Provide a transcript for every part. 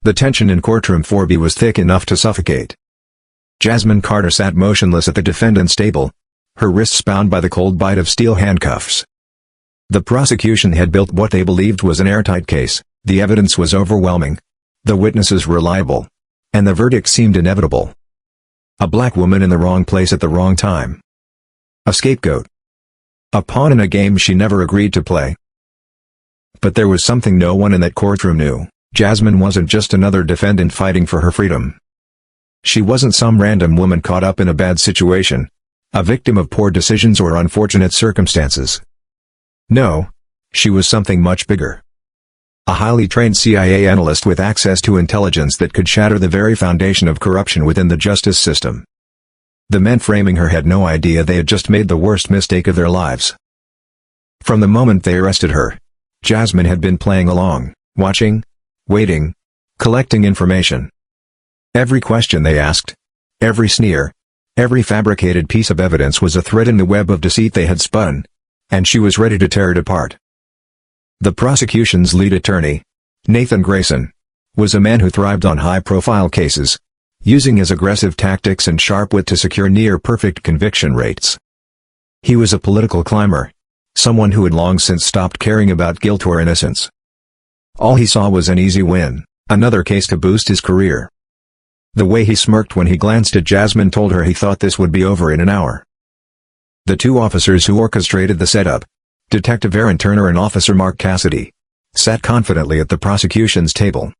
The tension in courtroom 4B was thick enough to suffocate. Jasmine Carter sat motionless at the defendant's table, her wrists bound by the cold bite of steel handcuffs. The prosecution had built what they believed was an airtight case, the evidence was overwhelming, the witnesses reliable, and the verdict seemed inevitable. A black woman in the wrong place at the wrong time. A scapegoat. A pawn in a game she never agreed to play. But there was something no one in that courtroom knew. Jasmine wasn't just another defendant fighting for her freedom. She wasn't some random woman caught up in a bad situation, a victim of poor decisions or unfortunate circumstances. No, she was something much bigger. A highly trained CIA analyst with access to intelligence that could shatter the very foundation of corruption within the justice system. The men framing her had no idea they had just made the worst mistake of their lives. From the moment they arrested her, Jasmine had been playing along, watching, waiting, collecting information. Every question they asked, every sneer, every fabricated piece of evidence was a thread in the web of deceit they had spun, and she was ready to tear it apart. The prosecution's lead attorney, Nathan Grayson, was a man who thrived on high-profile cases, using his aggressive tactics and sharp wit to secure near-perfect conviction rates. He was a political climber, someone who had long since stopped caring about guilt or innocence. All he saw was an easy win, another case to boost his career. The way he smirked when he glanced at Jasmine told her he thought this would be over in an hour. The two officers who orchestrated the setup, Detective Aaron Turner and Officer Mark Cassidy, sat confidently at the prosecution's table.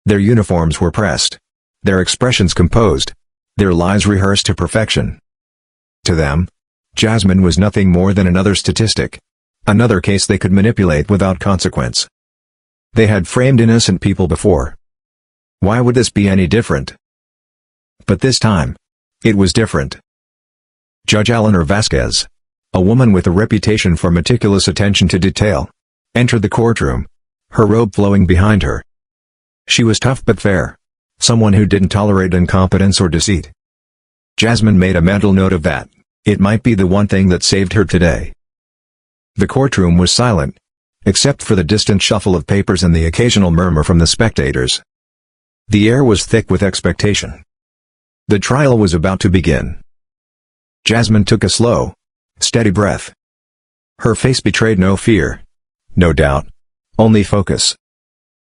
Their uniforms were pressed, their expressions composed, their lies rehearsed to perfection. To them, Jasmine was nothing more than another statistic, another case they could manipulate without consequence. They had framed innocent people before. Why would this be any different? But this time, it was different. Judge Eleanor Vasquez, a woman with a reputation for meticulous attention to detail, entered the courtroom, her robe flowing behind her. She was tough but fair, someone who didn't tolerate incompetence or deceit. Jasmine made a mental note of that. It might be the one thing that saved her today. The courtroom was silent, except for the distant shuffle of papers and the occasional murmur from the spectators. The air was thick with expectation. The trial was about to begin. Jasmine took a slow, steady breath. Her face betrayed no fear, no doubt, only focus.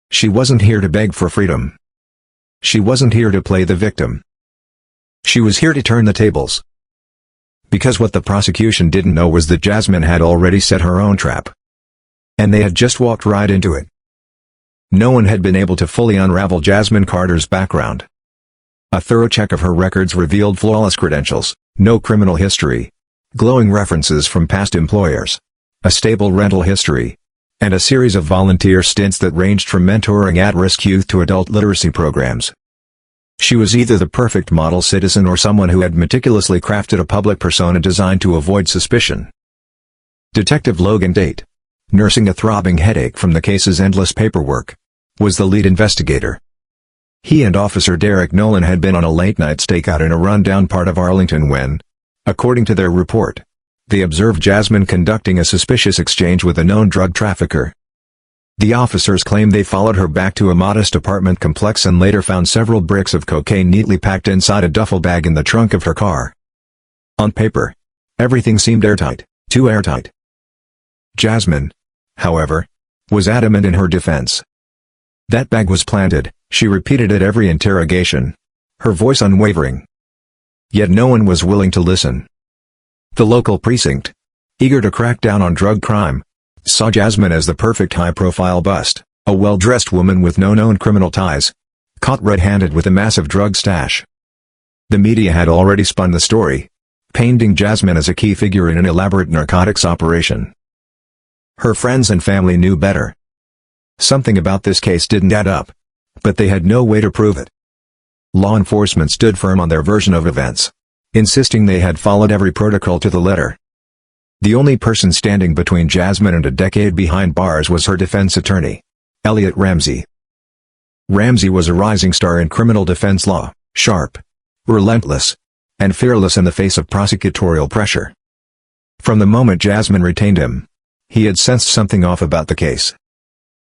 She wasn't here to beg for freedom. She wasn't here to play the victim. She was here to turn the tables. Because what the prosecution didn't know was that Jasmine had already set her own trap. And they had just walked right into it. No one had been able to fully unravel Jasmine Carter's background. A thorough check of her records revealed flawless credentials, no criminal history, glowing references from past employers, a stable rental history, and a series of volunteer stints that ranged from mentoring at-risk youth to adult literacy programs. She was either the perfect model citizen or someone who had meticulously crafted a public persona designed to avoid suspicion. Detective Logan Date, nursing a throbbing headache from the case's endless paperwork, was the lead investigator. He and Officer Derek Nolan had been on a late-night stakeout in a rundown part of Arlington when, according to their report, they observed Jasmine conducting a suspicious exchange with a known drug trafficker. The officers claimed they followed her back to a modest apartment complex and later found several bricks of cocaine neatly packed inside a duffel bag in the trunk of her car. On paper, everything seemed airtight, too airtight. Jasmine, however, was adamant in her defense. That bag was planted, she repeated at every interrogation, her voice unwavering. Yet no one was willing to listen. The local precinct, eager to crack down on drug crime, saw Jasmine as the perfect high-profile bust, a well-dressed woman with no known criminal ties, caught red-handed with a massive drug stash. The media had already spun the story, painting Jasmine as a key figure in an elaborate narcotics operation. Her friends and family knew better. Something about this case didn't add up, but they had no way to prove it. Law enforcement stood firm on their version of events, insisting they had followed every protocol to the letter. The only person standing between Jasmine and a decade behind bars was her defense attorney, Elliot Ramsey. Ramsey was a rising star in criminal defense law, sharp, relentless, and fearless in the face of prosecutorial pressure. From the moment Jasmine retained him, he had sensed something off about the case.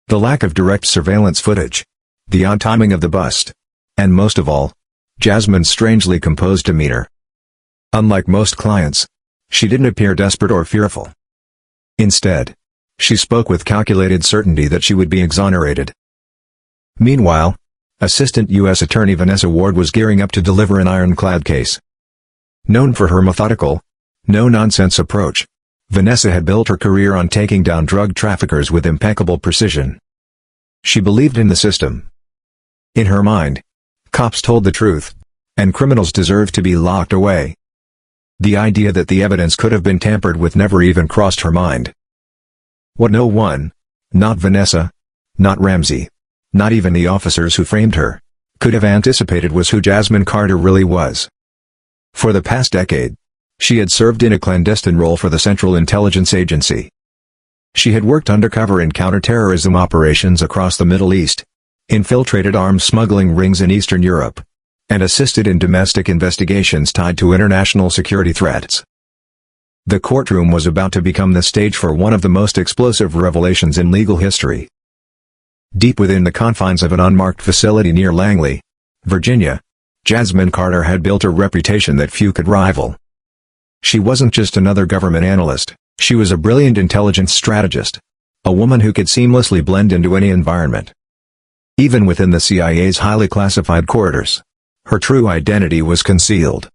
The lack of direct surveillance footage, the odd timing of the bust, and most of all, Jasmine's strangely composed demeanor. Unlike most clients, she didn't appear desperate or fearful. Instead, she spoke with calculated certainty that she would be exonerated. Meanwhile, Assistant U.S. Attorney Vanessa Ward was gearing up to deliver an ironclad case. Known for her methodical, no-nonsense approach, Vanessa had built her career on taking down drug traffickers with impeccable precision. She believed in the system. In her mind, cops told the truth, and criminals deserved to be locked away. The idea that the evidence could have been tampered with never even crossed her mind. What no one, not Vanessa, not Ramsey, not even the officers who framed her, could have anticipated was who Jasmine Carter really was. For the past decade, she had served in a clandestine role for the Central Intelligence Agency. She had worked undercover in counterterrorism operations across the Middle East, infiltrated arms smuggling rings in Eastern Europe, and assisted in domestic investigations tied to international security threats. The courtroom was about to become the stage for one of the most explosive revelations in legal history. Deep within the confines of an unmarked facility near Langley, Virginia, Jasmine Carter had built a reputation that few could rival. She wasn't just another government analyst, she was a brilliant intelligence strategist, a woman who could seamlessly blend into any environment. Even within the CIA's highly classified corridors, her true identity was concealed.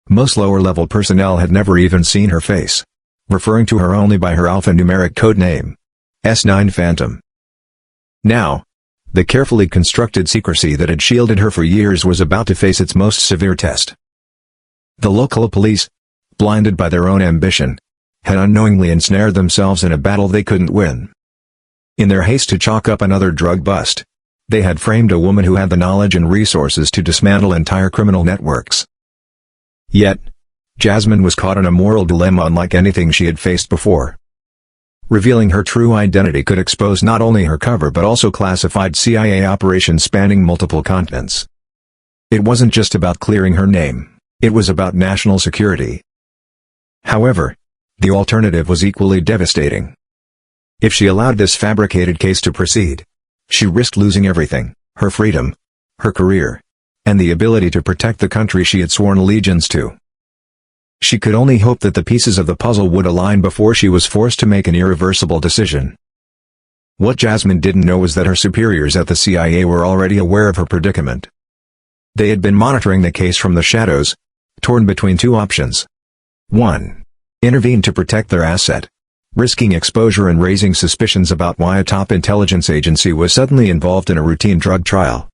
Most lower-level personnel had never even seen her face, referring to her only by her alphanumeric code name, S9 Phantom. Now, the carefully constructed secrecy that had shielded her for years was about to face its most severe test. The local police, blinded by their own ambition, had unknowingly ensnared themselves in a battle they couldn't win. In their haste to chalk up another drug bust, they had framed a woman who had the knowledge and resources to dismantle entire criminal networks. Yet, Jasmine was caught in a moral dilemma unlike anything she had faced before. Revealing her true identity could expose not only her cover but also classified CIA operations spanning multiple continents. It wasn't just about clearing her name, it was about national security. However, the alternative was equally devastating. If she allowed this fabricated case to proceed, she risked losing everything, her freedom, her career, and the ability to protect the country she had sworn allegiance to. She could only hope that the pieces of the puzzle would align before she was forced to make an irreversible decision. What Jasmine didn't know was that her superiors at the CIA were already aware of her predicament. They had been monitoring the case from the shadows, torn between two options. 1. Intervene to protect their asset, risking exposure and raising suspicions about why a top intelligence agency was suddenly involved in a routine drug trial.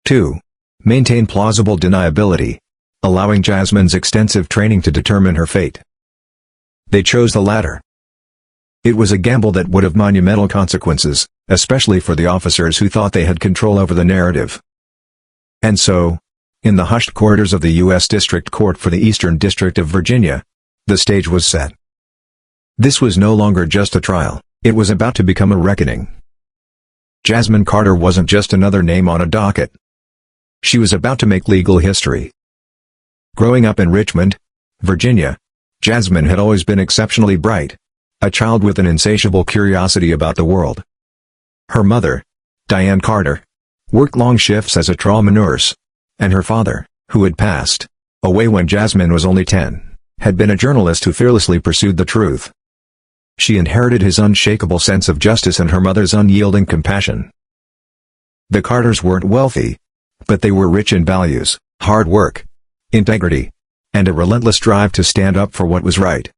2. Maintain plausible deniability, allowing Jasmine's extensive training to determine her fate. They chose the latter. It was a gamble that would have monumental consequences, especially for the officers who thought they had control over the narrative. And so, in the hushed corridors of the U.S. District Court for the Eastern District of Virginia, the stage was set. This was no longer just a trial, it was about to become a reckoning. Jasmine Carter wasn't just another name on a docket. She was about to make legal history. Growing up in Richmond, Virginia, Jasmine had always been exceptionally bright, a child with an insatiable curiosity about the world. Her mother, Diane Carter, worked long shifts as a trauma nurse, and her father, who had passed away when Jasmine was only 10, had been a journalist who fearlessly pursued the truth. She inherited his unshakable sense of justice and her mother's unyielding compassion. The Carters weren't wealthy, but they were rich in values, hard work, integrity, and a relentless drive to stand up for what was right.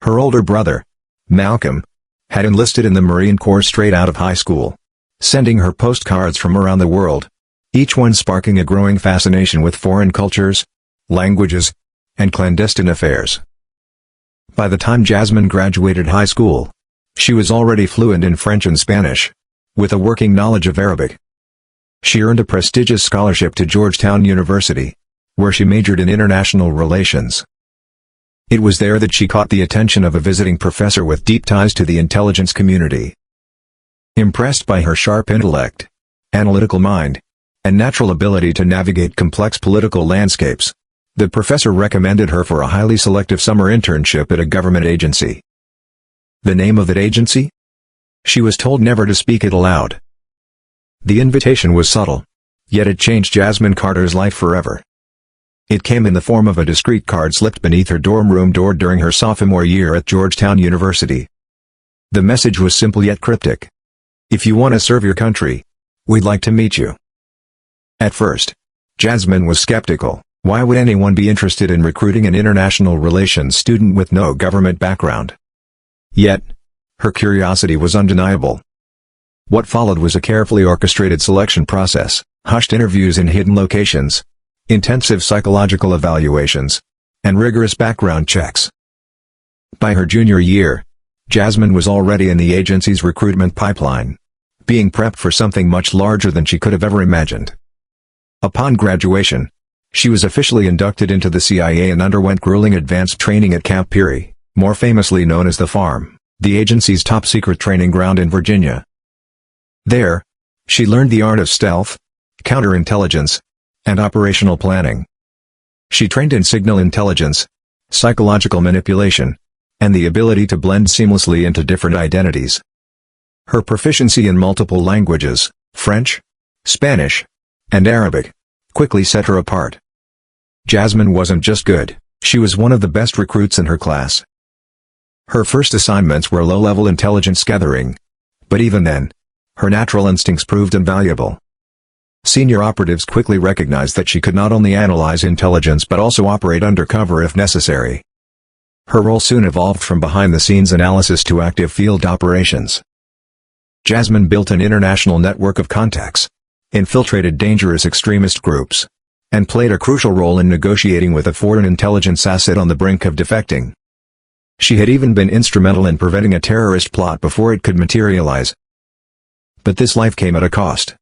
Her older brother, Malcolm, had enlisted in the Marine Corps straight out of high school, sending her postcards from around the world, each one sparking a growing fascination with foreign cultures, languages, and clandestine affairs. By the time Jasmine graduated high school, she was already fluent in French and Spanish, with a working knowledge of Arabic. She earned a prestigious scholarship to Georgetown University, where she majored in international relations. It was there that she caught the attention of a visiting professor with deep ties to the intelligence community. Impressed by her sharp intellect, analytical mind, and natural ability to navigate complex political landscapes, the professor recommended her for a highly selective summer internship at a government agency. The name of that agency? She was told never to speak it aloud. The invitation was subtle, yet it changed Jasmine Carter's life forever. It came in the form of a discreet card slipped beneath her dorm room door during her sophomore year at Georgetown University. The message was simple yet cryptic. "If you want to serve your country, we'd like to meet you." At first, Jasmine was skeptical. Why would anyone be interested in recruiting an international relations student with no government background? Yet, her curiosity was undeniable. What followed was a carefully orchestrated selection process, hushed interviews in hidden locations, intensive psychological evaluations, and rigorous background checks. By her junior year, Jasmine was already in the agency's recruitment pipeline, being prepped for something much larger than she could have ever imagined. Upon graduation, she was officially inducted into the CIA and underwent grueling advanced training at Camp Peary, more famously known as the Farm, the agency's top-secret training ground in Virginia. There, she learned the art of stealth, counterintelligence, and operational planning. She trained in signal intelligence, psychological manipulation, and the ability to blend seamlessly into different identities. Her proficiency in multiple languages, French, Spanish, and Arabic, quickly set her apart. Jasmine wasn't just good, she was one of the best recruits in her class. Her first assignments were low-level intelligence gathering, but even then, her natural instincts proved invaluable. Senior operatives quickly recognized that she could not only analyze intelligence but also operate undercover if necessary. Her role soon evolved from behind-the-scenes analysis to active field operations. Jasmine built an international network of contacts, infiltrated dangerous extremist groups, and played a crucial role in negotiating with a foreign intelligence asset on the brink of defecting. She had even been instrumental in preventing a terrorist plot before it could materialize. But this life came at a cost.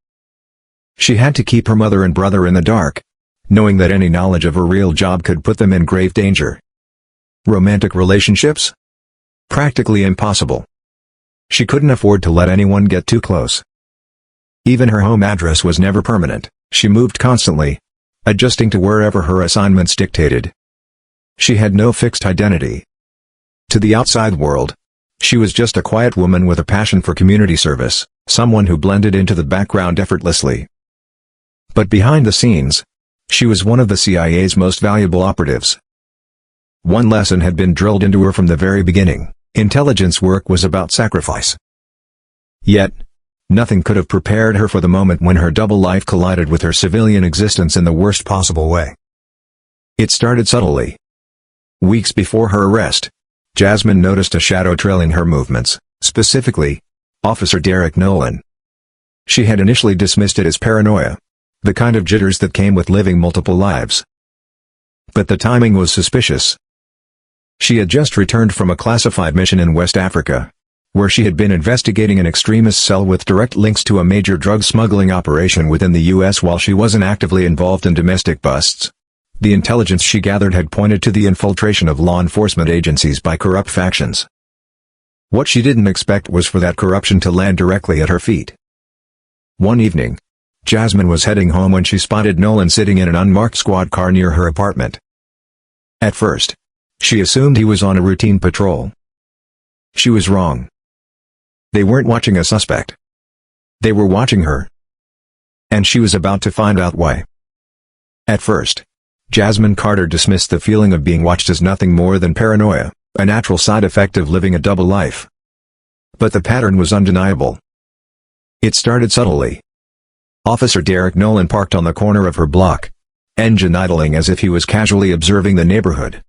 She had to keep her mother and brother in the dark, knowing that any knowledge of her real job could put them in grave danger. Romantic relationships? Practically impossible. She couldn't afford to let anyone get too close. Even her home address was never permanent, she moved constantly, adjusting to wherever her assignments dictated. She had no fixed identity. To the outside world, she was just a quiet woman with a passion for community service, someone who blended into the background effortlessly. But behind the scenes, she was one of the CIA's most valuable operatives. One lesson had been drilled into her from the very beginning: intelligence work was about sacrifice. Yet, nothing could have prepared her for the moment when her double life collided with her civilian existence in the worst possible way. It started subtly. Weeks before her arrest, Jasmine noticed a shadow trailing her movements, specifically, Officer Derek Nolan. She had initially dismissed it as paranoia, the kind of jitters that came with living multiple lives. But the timing was suspicious. She had just returned from a classified mission in West Africa, where she had been investigating an extremist cell with direct links to a major drug smuggling operation within the U.S. while she wasn't actively involved in domestic busts. The intelligence she gathered had pointed to the infiltration of law enforcement agencies by corrupt factions. What she didn't expect was for that corruption to land directly at her feet. One evening, Jasmine was heading home when she spotted Nolan sitting in an unmarked squad car near her apartment. At first, she assumed he was on a routine patrol. She was wrong. They weren't watching a suspect. They were watching her. And she was about to find out why. At first, Jasmine Carter dismissed the feeling of being watched as nothing more than paranoia, a natural side effect of living a double life. But the pattern was undeniable. It started subtly. Officer Derek Nolan parked on the corner of her block, engine idling as if he was casually observing the neighborhood.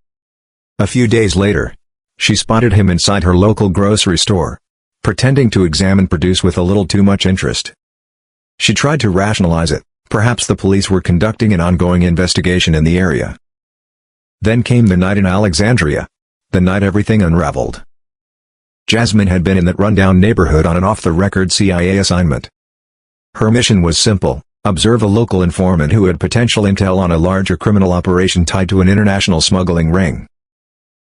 A few days later, she spotted him inside her local grocery store, pretending to examine produce with a little too much interest. She tried to rationalize it, perhaps the police were conducting an ongoing investigation in the area. Then came the night in Alexandria, the night everything unraveled. Jasmine had been in that rundown neighborhood on an off-the-record CIA assignment. Her mission was simple: observe a local informant who had potential intel on a larger criminal operation tied to an international smuggling ring.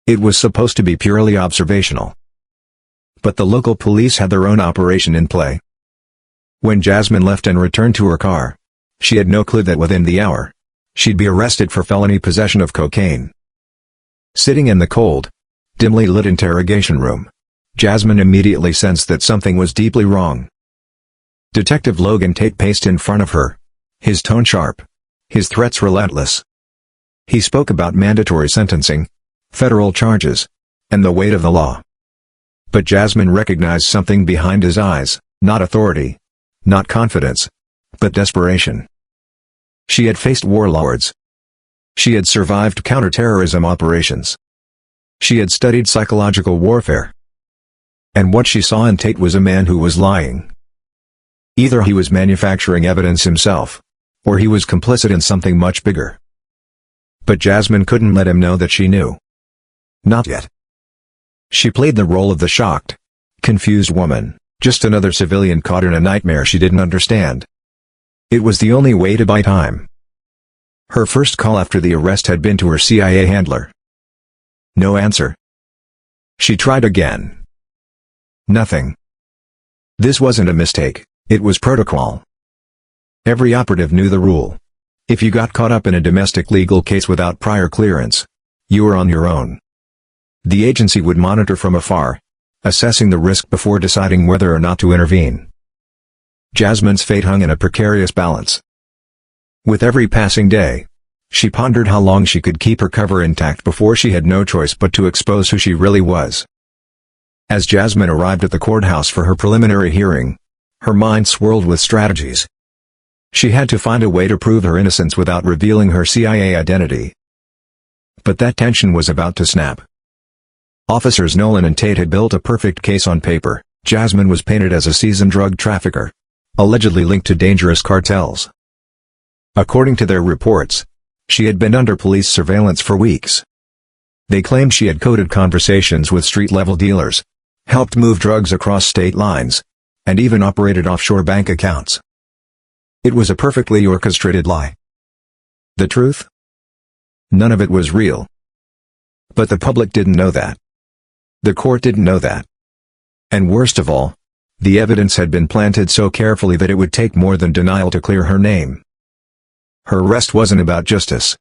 It was supposed to be purely observational. But the local police had their own operation in play. When Jasmine left and returned to her car, she had no clue that within the hour, she'd be arrested for felony possession of cocaine. Sitting in the cold, dimly lit interrogation room, Jasmine immediately sensed that something was deeply wrong. Detective Logan Tate paced in front of her. His tone sharp. His threats relentless. He spoke about mandatory sentencing, federal charges, and the weight of the law. But Jasmine recognized something behind his eyes, not authority, not confidence, but desperation. She had faced warlords. She had survived counterterrorism operations. She had studied psychological warfare. And what she saw in Tate was a man who was lying. Either he was manufacturing evidence himself, or he was complicit in something much bigger. But Jasmine couldn't let him know that she knew. Not yet. She played the role of the shocked, confused woman, just another civilian caught in a nightmare she didn't understand. It was the only way to buy time. Her first call after the arrest had been to her CIA handler. No answer. She tried again. Nothing. This wasn't a mistake, it was protocol. Every operative knew the rule. If you got caught up in a domestic legal case without prior clearance, you were on your own. The agency would monitor from afar, assessing the risk before deciding whether or not to intervene. Jasmine's fate hung in a precarious balance. With every passing day, she pondered how long she could keep her cover intact before she had no choice but to expose who she really was. As Jasmine arrived at the courthouse for her preliminary hearing, her mind swirled with strategies. She had to find a way to prove her innocence without revealing her CIA identity. But that tension was about to snap. Officers Nolan and Tate had built a perfect case on paper. Jasmine was painted as a seasoned drug trafficker, allegedly linked to dangerous cartels. According to their reports, she had been under police surveillance for weeks. They claimed she had coded conversations with street-level dealers, helped move drugs across state lines, and even operated offshore bank accounts. It was a perfectly orchestrated lie. The truth? None of it was real. But the public didn't know that. The court didn't know that. And worst of all, the evidence had been planted so carefully that it would take more than denial to clear her name. Her arrest wasn't about justice.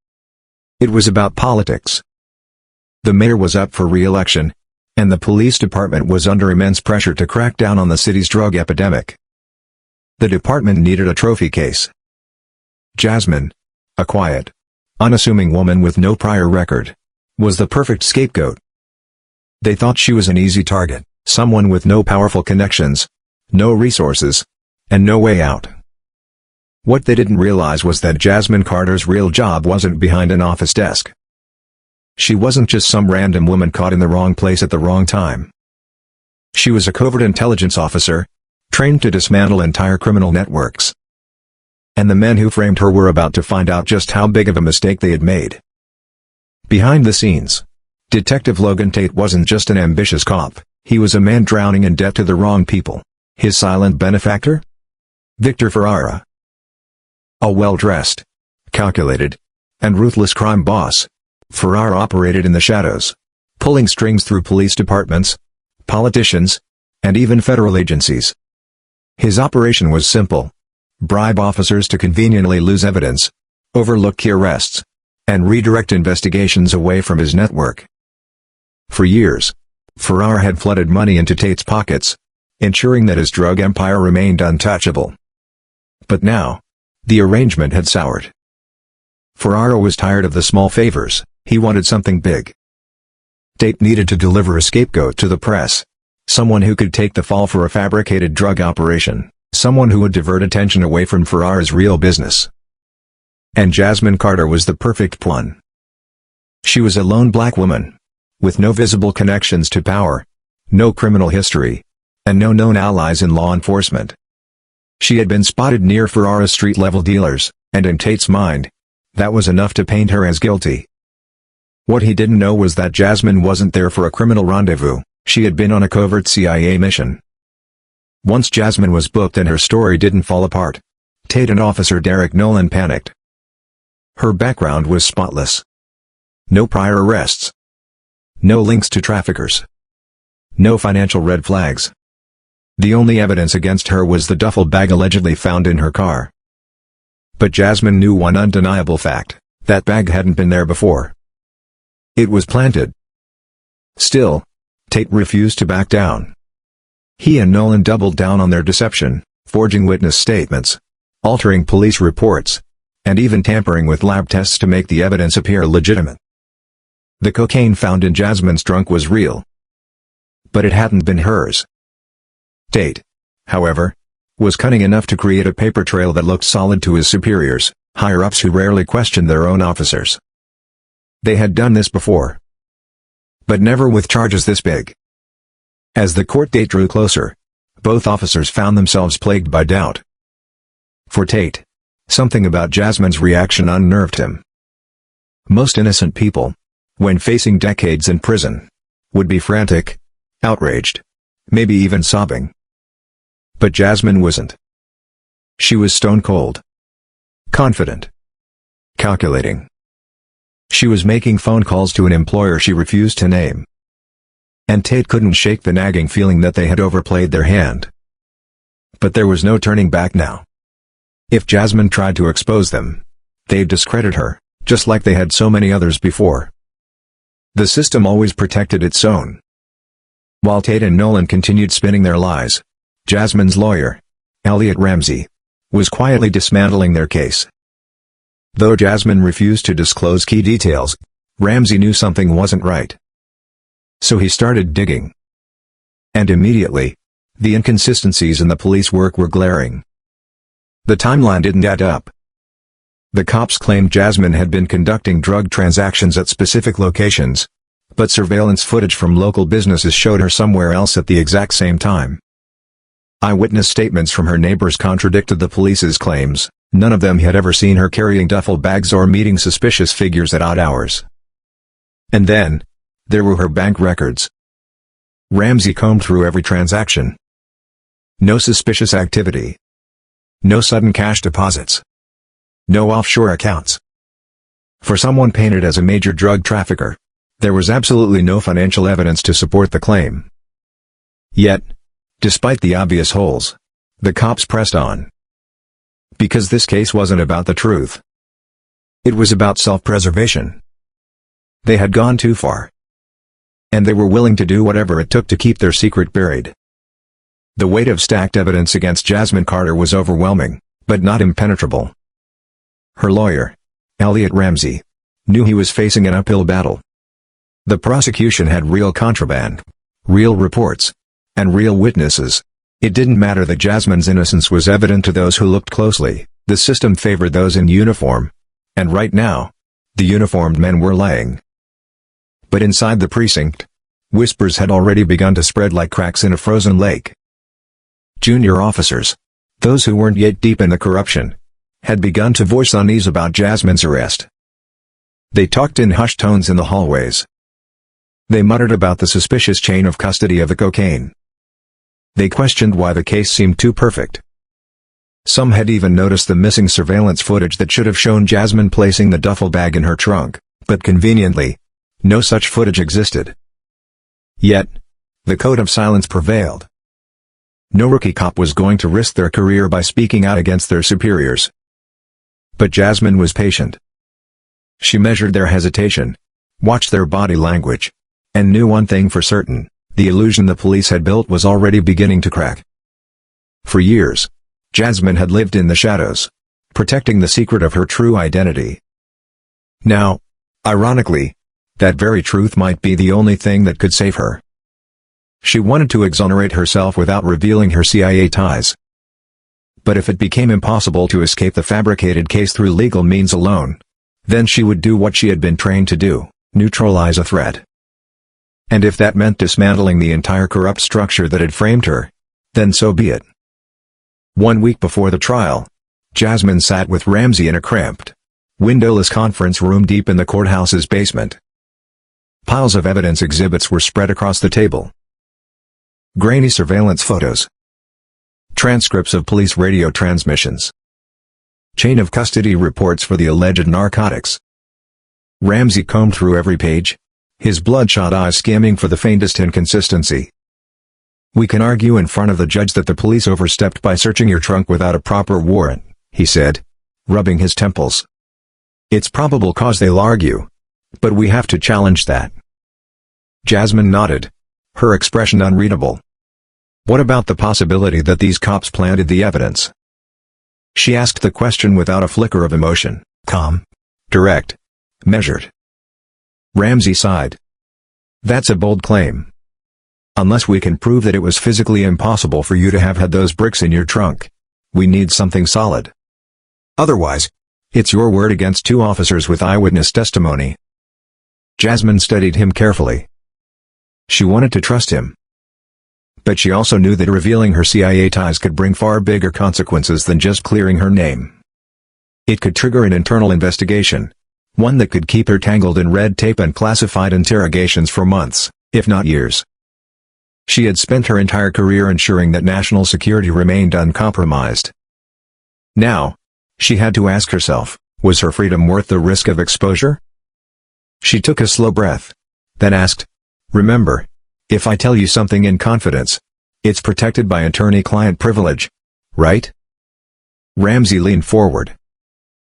It was about politics. The mayor was up for re-election, and the police department was under immense pressure to crack down on the city's drug epidemic. The department needed a trophy case. Jasmine, a quiet, unassuming woman with no prior record, was the perfect scapegoat. They thought she was an easy target, someone with no powerful connections, no resources, and no way out. What they didn't realize was that Jasmine Carter's real job wasn't behind an office desk. She wasn't just some random woman caught in the wrong place at the wrong time. She was a covert intelligence officer, trained to dismantle entire criminal networks. And the men who framed her were about to find out just how big of a mistake they had made. Behind the scenes, Detective Logan Tate wasn't just an ambitious cop, he was a man drowning in debt to the wrong people. His silent benefactor? Victor Ferrara. A well-dressed, calculated, and ruthless crime boss, Ferrara operated in the shadows, pulling strings through police departments, politicians, and even federal agencies. His operation was simple: bribe officers to conveniently lose evidence, overlook key arrests, and redirect investigations away from his network. For years, Ferrara had flooded money into Tate's pockets, ensuring that his drug empire remained untouchable. But now, the arrangement had soured. Ferrara was tired of the small favors, he wanted something big. Tate needed to deliver a scapegoat to the press. Someone who could take the fall for a fabricated drug operation, someone who would divert attention away from Ferrara's real business. And Jasmine Carter was the perfect one. She was a lone black woman, with no visible connections to power, no criminal history, and no known allies in law enforcement. She had been spotted near Ferrara's street-level dealers, and in Tate's mind, that was enough to paint her as guilty. What he didn't know was that Jasmine wasn't there for a criminal rendezvous, she had been on a covert CIA mission. Once Jasmine was booked and her story didn't fall apart, Tate and Officer Derek Nolan panicked. Her background was spotless. No prior arrests. No links to traffickers. No financial red flags. The only evidence against her was the duffel bag allegedly found in her car. But Jasmine knew one undeniable fact: that bag hadn't been there before. It was planted. Still, Tate refused to back down. He and Nolan doubled down on their deception, forging witness statements, altering police reports, and even tampering with lab tests to make the evidence appear legitimate. The cocaine found in Jasmine's trunk was real, but it hadn't been hers. Tate, however, was cunning enough to create a paper trail that looked solid to his superiors, higher-ups who rarely questioned their own officers. They had done this before, but never with charges this big. As the court date drew closer, both officers found themselves plagued by doubt. For Tate, something about Jasmine's reaction unnerved him. Most innocent people, when facing decades in prison, would be frantic, outraged, maybe even sobbing. But Jasmine wasn't. She was stone cold, confident, calculating. She was making phone calls to an employer she refused to name. And Tate couldn't shake the nagging feeling that they had overplayed their hand. But there was no turning back now. If Jasmine tried to expose them, they'd discredit her, just like they had so many others before. The system always protected its own. While Tate and Nolan continued spinning their lies, Jasmine's lawyer, Elliot Ramsey, was quietly dismantling their case. Though Jasmine refused to disclose key details, Ramsey knew something wasn't right. So he started digging. And immediately, the inconsistencies in the police work were glaring. The timeline didn't add up. The cops claimed Jasmine had been conducting drug transactions at specific locations, but surveillance footage from local businesses showed her somewhere else at the exact same time. Eyewitness statements from her neighbors contradicted the police's claims. None of them had ever seen her carrying duffel bags or meeting suspicious figures at odd hours. And then, there were her bank records. Ramsey combed through every transaction. No suspicious activity. No sudden cash deposits. No offshore accounts. For someone painted as a major drug trafficker, there was absolutely no financial evidence to support the claim. Yet, despite the obvious holes, the cops pressed on. Because this case wasn't about the truth. It was about self-preservation. They had gone too far. And they were willing to do whatever it took to keep their secret buried. The weight of stacked evidence against Jasmine Carter was overwhelming, but not impenetrable. Her lawyer, Elliot Ramsey, knew he was facing an uphill battle. The prosecution had real contraband, real reports, and real witnesses. It didn't matter that Jasmine's innocence was evident to those who looked closely. The system favored those in uniform. And right now, the uniformed men were lying. But inside the precinct, whispers had already begun to spread like cracks in a frozen lake. Junior officers, those who weren't yet deep in the corruption, had begun to voice unease about Jasmine's arrest. They talked in hushed tones in the hallways. They muttered about the suspicious chain of custody of the cocaine. They questioned why the case seemed too perfect. Some had even noticed the missing surveillance footage that should have shown Jasmine placing the duffel bag in her trunk, but conveniently, no such footage existed. Yet, the code of silence prevailed. No rookie cop was going to risk their career by speaking out against their superiors. But Jasmine was patient. She measured their hesitation, watched their body language, and knew one thing for certain: the illusion the police had built was already beginning to crack. For years, Jasmine had lived in the shadows, protecting the secret of her true identity. Now, ironically, that very truth might be the only thing that could save her. She wanted to exonerate herself without revealing her CIA ties. But if it became impossible to escape the fabricated case through legal means alone, then she would do what she had been trained to do: neutralize a threat. And if that meant dismantling the entire corrupt structure that had framed her, then so be it. 1 week before the trial, Jasmine sat with Ramsey in a cramped, windowless conference room deep in the courthouse's basement. Piles of evidence exhibits were spread across the table. Grainy surveillance photos. Transcripts of police radio transmissions. Chain of custody reports for the alleged narcotics. Ramsey combed through every page, his bloodshot eyes scanning for the faintest inconsistency. "We can argue in front of the judge that the police overstepped by searching your trunk without a proper warrant," he said, rubbing his temples. "It's probable cause they'll argue. But we have to challenge that." Jasmine nodded, her expression unreadable. What about the possibility that these cops planted the evidence? She asked the question without a flicker of emotion, calm, direct, measured. Ramsey sighed. That's a bold claim. Unless we can prove that it was physically impossible for you to have had those bricks in your trunk, we need something solid. Otherwise, it's your word against two officers with eyewitness testimony. Jasmine studied him carefully. She wanted to trust him. But she also knew that revealing her CIA ties could bring far bigger consequences than just clearing her name. It could trigger an internal investigation, one that could keep her tangled in red tape and classified interrogations for months, if not years. She had spent her entire career ensuring that national security remained uncompromised. Now, she had to ask herself, was her freedom worth the risk of exposure? She took a slow breath, then asked, "Remember, if I tell you something in confidence, it's protected by attorney-client privilege, right?" Ramsey leaned forward.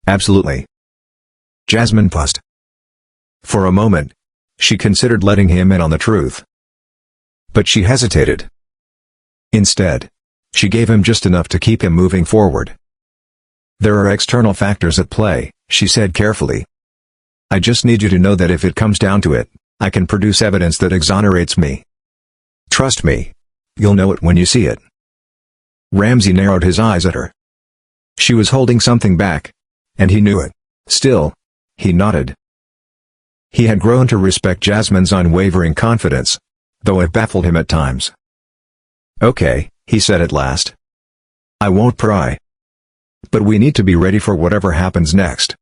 "Absolutely." Jasmine paused. For a moment, she considered letting him in on the truth. But she hesitated. Instead, she gave him just enough to keep him moving forward. "There are external factors at play," she said carefully. "I just need you to know that if it comes down to it, I can produce evidence that exonerates me. Trust me. You'll know it when you see it." Ramsey narrowed his eyes at her. She was holding something back, and he knew it. Still, he nodded. He had grown to respect Jasmine's unwavering confidence, though it baffled him at times. "Okay," he said at last. "I won't pry. But we need to be ready for whatever happens next."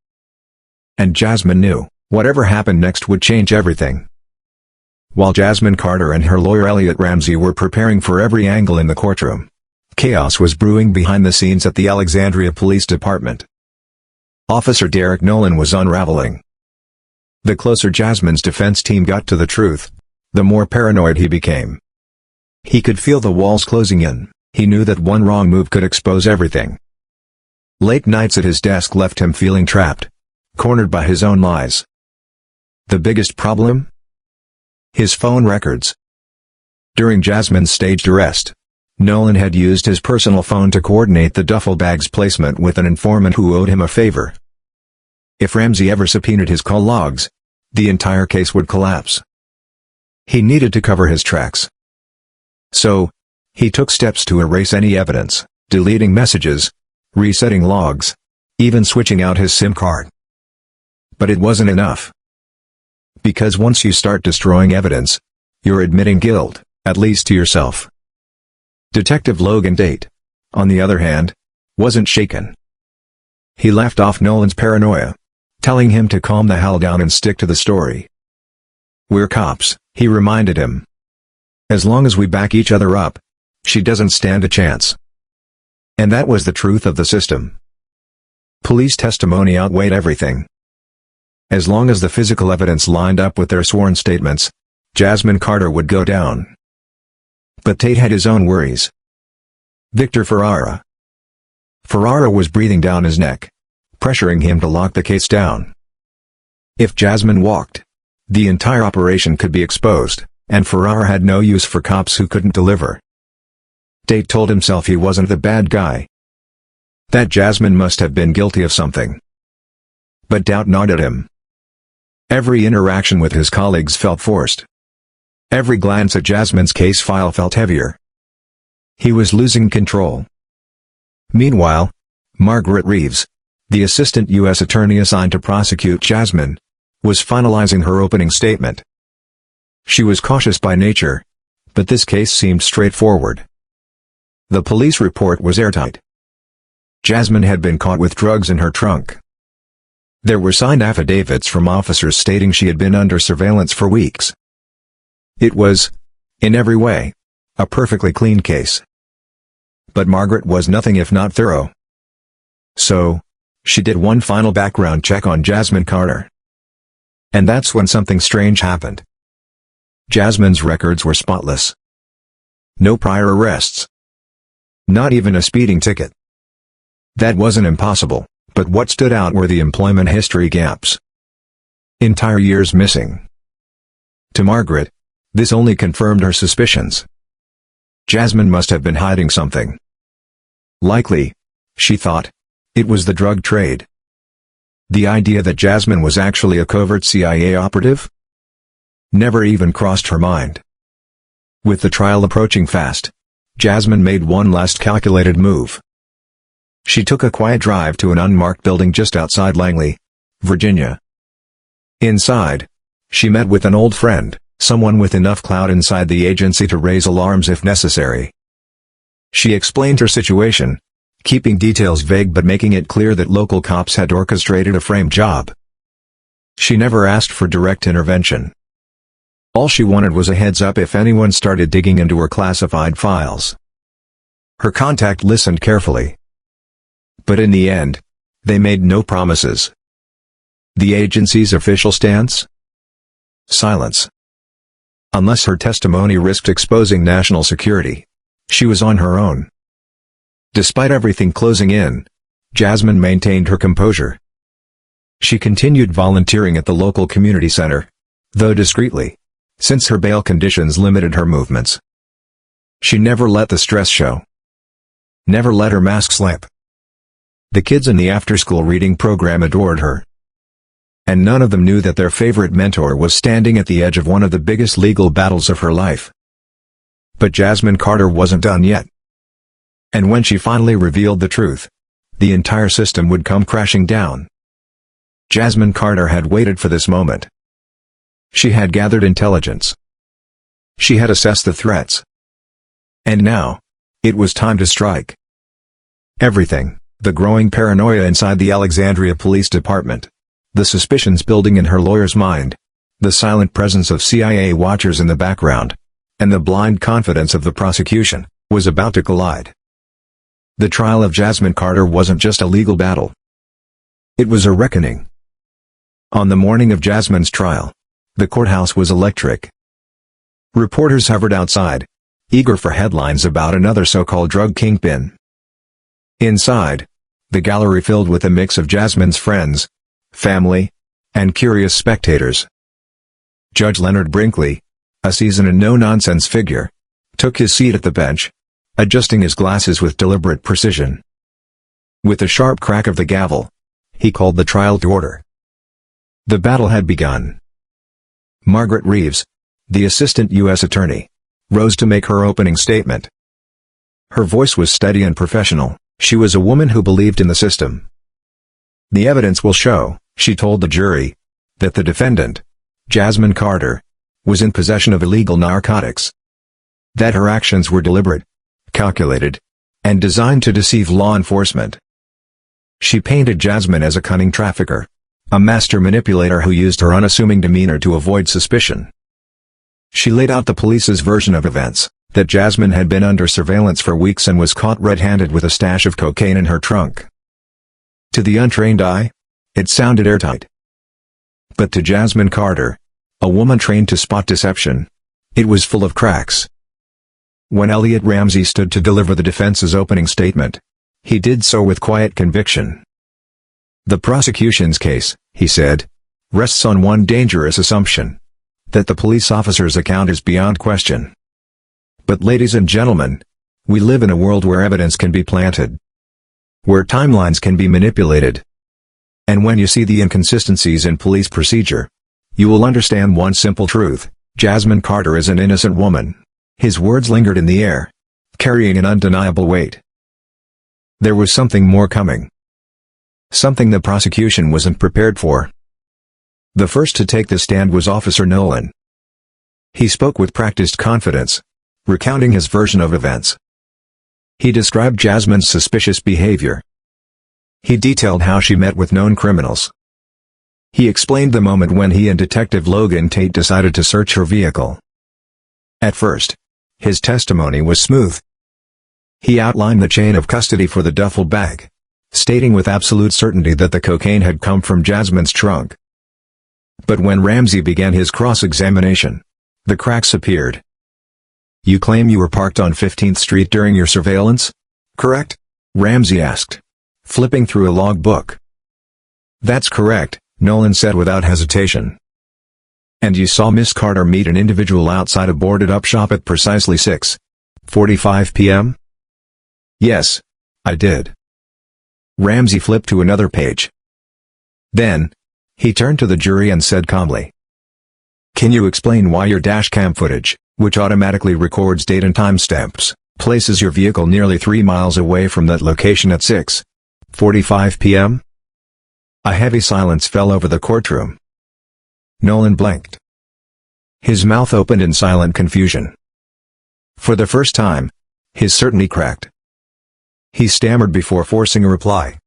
And Jasmine knew, whatever happened next would change everything. While Jasmine Carter and her lawyer Elliot Ramsey were preparing for every angle in the courtroom, chaos was brewing behind the scenes at the Alexandria Police Department. Officer Derek Nolan was unraveling. The closer Jasmine's defense team got to the truth, the more paranoid he became. He could feel the walls closing in. He knew that one wrong move could expose everything. Late nights at his desk left him feeling trapped, cornered by his own lies. The biggest problem? His phone records. During Jasmine's staged arrest, Nolan had used his personal phone to coordinate the duffel bag's placement with an informant who owed him a favor. If Ramsey ever subpoenaed his call logs, the entire case would collapse. He needed to cover his tracks. So, he took steps to erase any evidence, deleting messages, resetting logs, even switching out his SIM card. But it wasn't enough. Because once you start destroying evidence, you're admitting guilt, at least to yourself. Detective Logan Date, on the other hand, wasn't shaken. He laughed off Nolan's paranoia, telling him to calm the hell down and stick to the story. "We're cops," he reminded him. "As long as we back each other up, she doesn't stand a chance." And that was the truth of the system. Police testimony outweighed everything. As long as the physical evidence lined up with their sworn statements, Jasmine Carter would go down. But Tate had his own worries. Victor Ferrara. Ferrara was breathing down his neck, pressuring him to lock the case down. If Jasmine walked, the entire operation could be exposed, and Ferrara had no use for cops who couldn't deliver. Tate told himself he wasn't the bad guy. That Jasmine must have been guilty of something. But doubt gnawed at him. Every interaction with his colleagues felt forced. Every glance at Jasmine's case file felt heavier. He was losing control. Meanwhile, Margaret Reeves, the assistant U.S. attorney assigned to prosecute Jasmine, was finalizing her opening statement. She was cautious by nature, but this case seemed straightforward. The police report was airtight. Jasmine had been caught with drugs in her trunk. There were signed affidavits from officers stating she had been under surveillance for weeks. It was, in every way, a perfectly clean case. But Margaret was nothing if not thorough. So, she did one final background check on Jasmine Carter. And that's when something strange happened. Jasmine's records were spotless. No prior arrests. Not even a speeding ticket. That wasn't impossible, but what stood out were the employment history gaps. Entire years missing. To Margaret, this only confirmed her suspicions. Jasmine must have been hiding something. Likely, she thought, it was the drug trade. The idea that Jasmine was actually a covert CIA operative never even crossed her mind. With the trial approaching fast, Jasmine made one last calculated move. She took a quiet drive to an unmarked building just outside Langley, Virginia. Inside, she met with an old friend, someone with enough clout inside the agency to raise alarms if necessary. She explained her situation, keeping details vague but making it clear that local cops had orchestrated a frame job. She never asked for direct intervention. All she wanted was a heads up if anyone started digging into her classified files. Her contact listened carefully. But in the end, they made no promises. The agency's official stance? Silence. Unless her testimony risked exposing national security, she was on her own. Despite everything closing in, Jasmine maintained her composure. She continued volunteering at the local community center, though discreetly, since her bail conditions limited her movements. She never let the stress show. Never let her mask slip. The kids in the after-school reading program adored her. And none of them knew that their favorite mentor was standing at the edge of one of the biggest legal battles of her life. But Jasmine Carter wasn't done yet. And when she finally revealed the truth, the entire system would come crashing down. Jasmine Carter had waited for this moment. She had gathered intelligence. She had assessed the threats. And now, it was time to strike. Everything, the growing paranoia inside the Alexandria Police Department, the suspicions building in her lawyer's mind, the silent presence of CIA watchers in the background, and the blind confidence of the prosecution, was about to collide. The trial of Jasmine Carter wasn't just a legal battle. It was a reckoning. On the morning of Jasmine's trial, the courthouse was electric. Reporters hovered outside, eager for headlines about another so-called drug kingpin. Inside, the gallery filled with a mix of Jasmine's friends, family, and curious spectators. Judge Leonard Brinkley, a seasoned and no-nonsense figure, took his seat at the bench, adjusting his glasses with deliberate precision. With the sharp crack of the gavel, he called the trial to order. The battle had begun. Margaret Reeves, the assistant U.S. attorney, rose to make her opening statement. Her voice was steady and professional. She was a woman who believed in the system. The evidence will show, she told the jury, that the defendant, Jasmine Carter, was in possession of illegal narcotics. That her actions were deliberate, calculated, and designed to deceive law enforcement. She painted Jasmine as a cunning trafficker, a master manipulator who used her unassuming demeanor to avoid suspicion. She laid out the police's version of events, that Jasmine had been under surveillance for weeks and was caught red-handed with a stash of cocaine in her trunk. To the untrained eye, it sounded airtight. But to Jasmine Carter, a woman trained to spot deception, it was full of cracks. When Elliot Ramsey stood to deliver the defense's opening statement, he did so with quiet conviction. The prosecution's case, he said, rests on one dangerous assumption: that the police officer's account is beyond question. But ladies and gentlemen, we live in a world where evidence can be planted, where timelines can be manipulated. And when you see the inconsistencies in police procedure, you will understand one simple truth: Jasmine Carter is an innocent woman. His words lingered in the air, carrying an undeniable weight. There was something more coming. Something the prosecution wasn't prepared for. The first to take the stand was Officer Nolan. He spoke with practiced confidence, recounting his version of events. He described Jasmine's suspicious behavior. He detailed how she met with known criminals. He explained the moment when he and Detective Logan Tate decided to search her vehicle. At first, his testimony was smooth. He outlined the chain of custody for the duffel bag, stating with absolute certainty that the cocaine had come from Jasmine's trunk. But when Ramsey began his cross-examination, the cracks appeared. "You claim you were parked on 15th Street during your surveillance, correct?" Ramsey asked, flipping through a logbook. "That's correct," Nolan said without hesitation. "And you saw Miss Carter meet an individual outside a boarded-up shop at precisely 6 6:45 p.m.? Yes, I did. Ramsey flipped to another page. Then, he turned to the jury and said calmly, "Can you explain why your dashcam footage, which automatically records date and timestamps, places your vehicle nearly 3 miles away from that location at 6:45 p.m.? A heavy silence fell over the courtroom. Nolan blinked. His mouth opened in silent confusion. For the first time, his certainty cracked. He stammered before forcing a reply.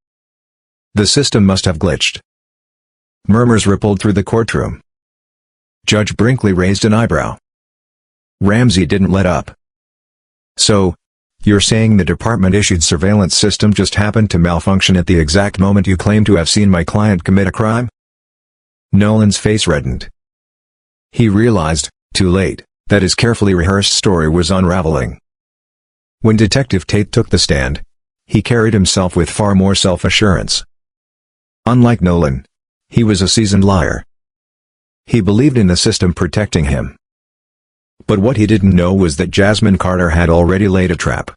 The system must have glitched. Murmurs rippled through the courtroom. Judge Brinkley raised an eyebrow. Ramsey didn't let up. "So, you're saying the department-issued surveillance system just happened to malfunction at the exact moment you claim to have seen my client commit a crime?" Nolan's face reddened. He realized, too late, that his carefully rehearsed story was unraveling. When Detective Tate took the stand, he carried himself with far more self-assurance. Unlike Nolan, he was a seasoned liar. He believed in the system protecting him. But what he didn't know was that Jasmine Carter had already laid a trap.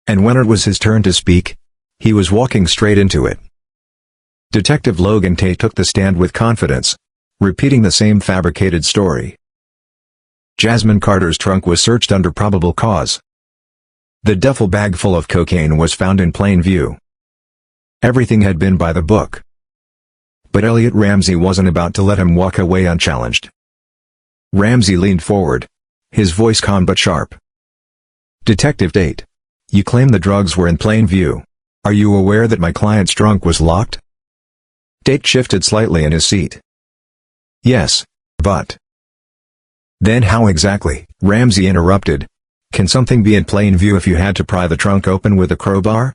And when it was his turn to speak, he was walking straight into it. Detective Logan Tate took the stand with confidence, repeating the same fabricated story. Jasmine Carter's trunk was searched under probable cause. The duffel bag full of cocaine was found in plain view. Everything had been by the book. But Elliot Ramsey wasn't about to let him walk away unchallenged. Ramsey leaned forward, his voice calm but sharp. "Detective Tate, you claim the drugs were in plain view. Are you aware that my client's trunk was locked?" Tate shifted slightly in his seat. "Yes, but..." "Then how exactly?" Ramsey interrupted. "Can something be in plain view if you had to pry the trunk open with a crowbar?"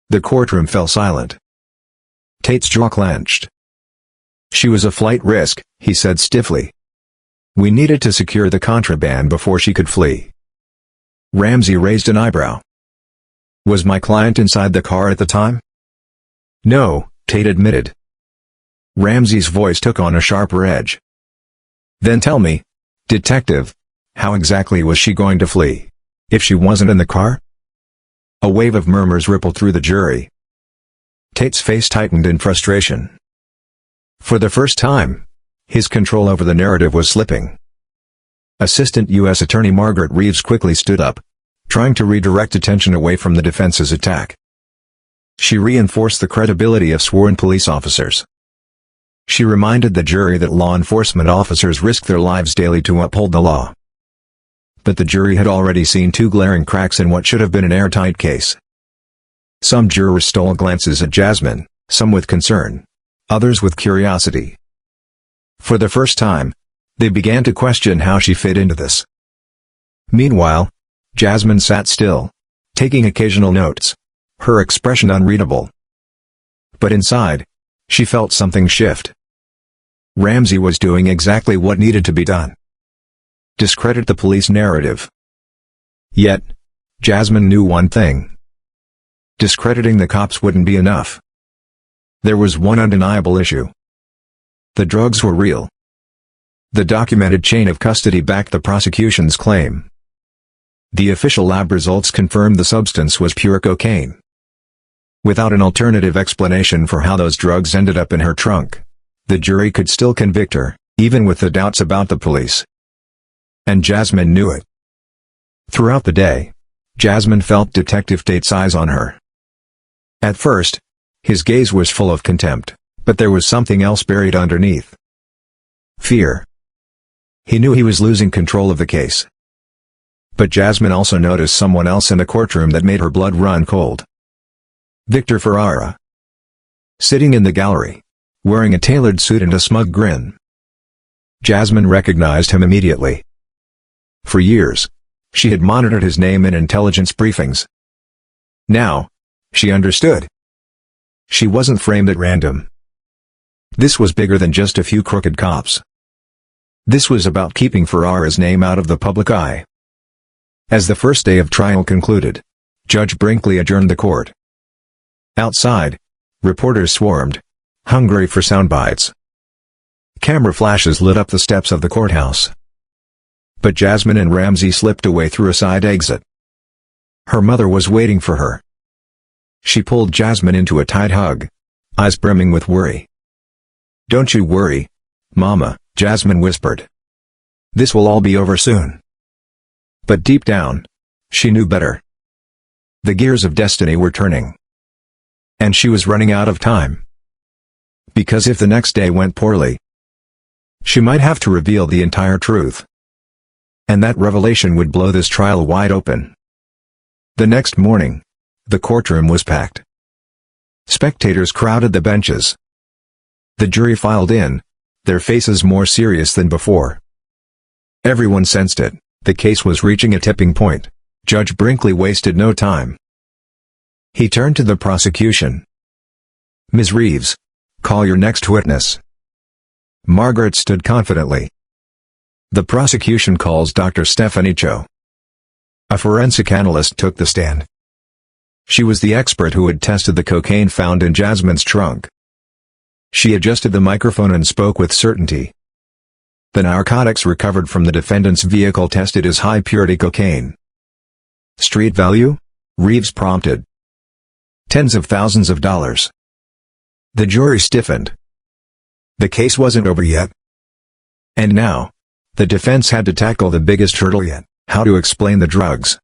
The courtroom fell silent. Tate's jaw clenched. "She was a flight risk," he said stiffly. "We needed to secure the contraband before she could flee." Ramsey raised an eyebrow. "Was my client inside the car at the time?" "No," Tate admitted. Ramsey's voice took on a sharper edge. "Then tell me, Detective, how exactly was she going to flee, if she wasn't in the car?" A wave of murmurs rippled through the jury. Tate's face tightened in frustration. For the first time, his control over the narrative was slipping. Assistant U.S. Attorney Margaret Reeves quickly stood up, trying to redirect attention away from the defense's attack. She reinforced the credibility of sworn police officers. She reminded the jury that law enforcement officers risk their lives daily to uphold the law. But the jury had already seen two glaring cracks in what should have been an airtight case. Some jurors stole glances at Jasmine, some with concern, others with curiosity. For the first time, they began to question how she fit into this. Meanwhile, Jasmine sat still, taking occasional notes, her expression unreadable. But inside, she felt something shift. Ramsey was doing exactly what needed to be done. Discredit the police narrative. Yet, Jasmine knew one thing. Discrediting the cops wouldn't be enough. There was one undeniable issue. The drugs were real. The documented chain of custody backed the prosecution's claim. The official lab results confirmed the substance was pure cocaine. Without an alternative explanation for how those drugs ended up in her trunk, the jury could still convict her, even with the doubts about the police. And Jasmine knew it. Throughout the day, Jasmine felt Detective Tate's eyes on her. At first, his gaze was full of contempt, but there was something else buried underneath. Fear. He knew he was losing control of the case. But Jasmine also noticed someone else in the courtroom that made her blood run cold. Victor Ferrara. Sitting in the gallery, wearing a tailored suit and a smug grin. Jasmine recognized him immediately. For years, she had monitored his name in intelligence briefings. Now, she understood. She wasn't framed at random. This was bigger than just a few crooked cops. This was about keeping Ferrara's name out of the public eye. As the first day of trial concluded, Judge Brinkley adjourned the court. Outside, reporters swarmed, hungry for sound bites. Camera flashes lit up the steps of the courthouse. but Jasmine and Ramsey slipped away through a side exit. Her mother was waiting for her. She pulled Jasmine into a tight hug, eyes brimming with worry. "Don't you worry, Mama," Jasmine whispered. "This will all be over soon." But deep down, she knew better. The gears of destiny were turning. And she was running out of time. Because if the next day went poorly, she might have to reveal the entire truth. And that revelation would blow this trial wide open. The next morning, the courtroom was packed. Spectators crowded the benches. The jury filed in, their faces more serious than before. Everyone sensed it, the case was reaching a tipping point. Judge Brinkley wasted no time. He turned to the prosecution. "Ms. Reeves, call your next witness." Margaret stood confidently. The prosecution calls Dr. Stephanie Cho. A forensic analyst took the stand. She was the expert who had tested the cocaine found in Jasmine's trunk. She adjusted the microphone and spoke with certainty. The narcotics recovered from the defendant's vehicle tested as high-purity cocaine. "Street value?" Reeves prompted. "Tens of thousands of dollars." The jury stiffened. The case wasn't over yet. And now, the defense had to tackle the biggest hurdle yet, how to explain the drugs.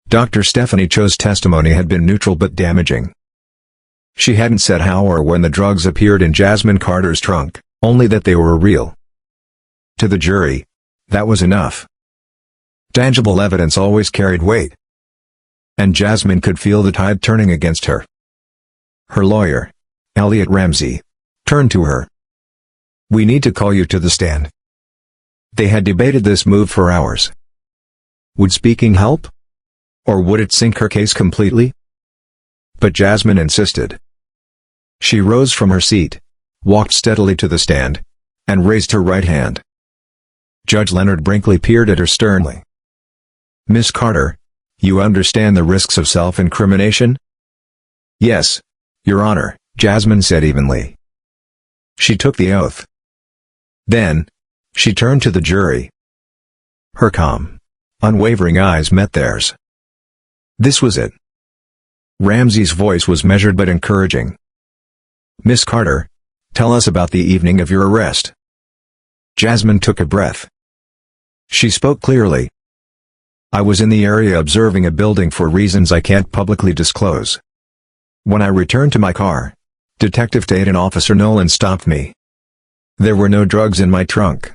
Dr. Stephanie Cho's testimony had been neutral but damaging. She hadn't said how or when the drugs appeared in Jasmine Carter's trunk, only that they were real. To the jury, that was enough. Tangible evidence always carried weight. And Jasmine could feel the tide turning against her. Her lawyer, Elliot Ramsey, turned to her. "We need to call you to the stand." They had debated this move for hours. Would speaking help? Or would it sink her case completely? But Jasmine insisted. She rose from her seat, walked steadily to the stand, and raised her right hand. Judge Leonard Brinkley peered at her sternly. "Miss Carter, you understand the risks of self-incrimination?" "Yes, Your Honor," Jasmine said evenly. She took the oath. Then, she turned to the jury. Her calm, unwavering eyes met theirs. This was it. Ramsey's voice was measured but encouraging. "Miss Carter, tell us about the evening of your arrest." Jasmine took a breath. She spoke clearly. "I was in the area observing a building for reasons I can't publicly disclose. When I returned to my car, Detective Tate and Officer Nolan stopped me. There were no drugs in my trunk."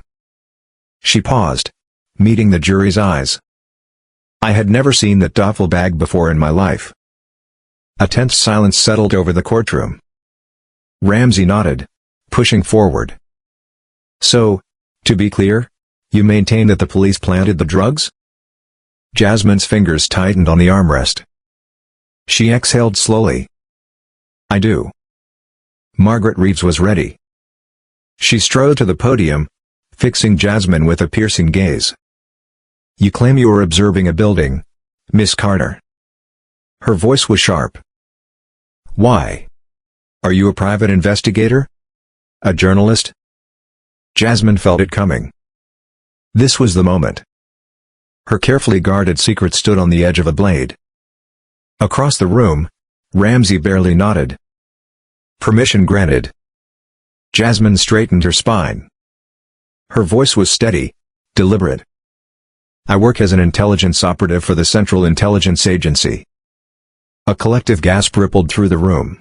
She paused, meeting the jury's eyes. "I had never seen that duffel bag before in my life." A tense silence settled over the courtroom. Ramsey nodded, pushing forward. "So, to be clear, you maintain that the police planted the drugs?" Jasmine's fingers tightened on the armrest. She exhaled slowly. "I do." Margaret Reeves was ready. She strode to the podium, fixing Jasmine with a piercing gaze. "You claim you were observing a building, Miss Carter." Her voice was sharp. "Why? Are you a private investigator? A journalist?" Jasmine felt it coming. This was the moment. Her carefully guarded secret stood on the edge of a blade. Across the room, Ramsey barely nodded. "Permission granted." Jasmine straightened her spine. Her voice was steady, deliberate. "I work as an intelligence operative for the Central Intelligence Agency." A collective gasp rippled through the room.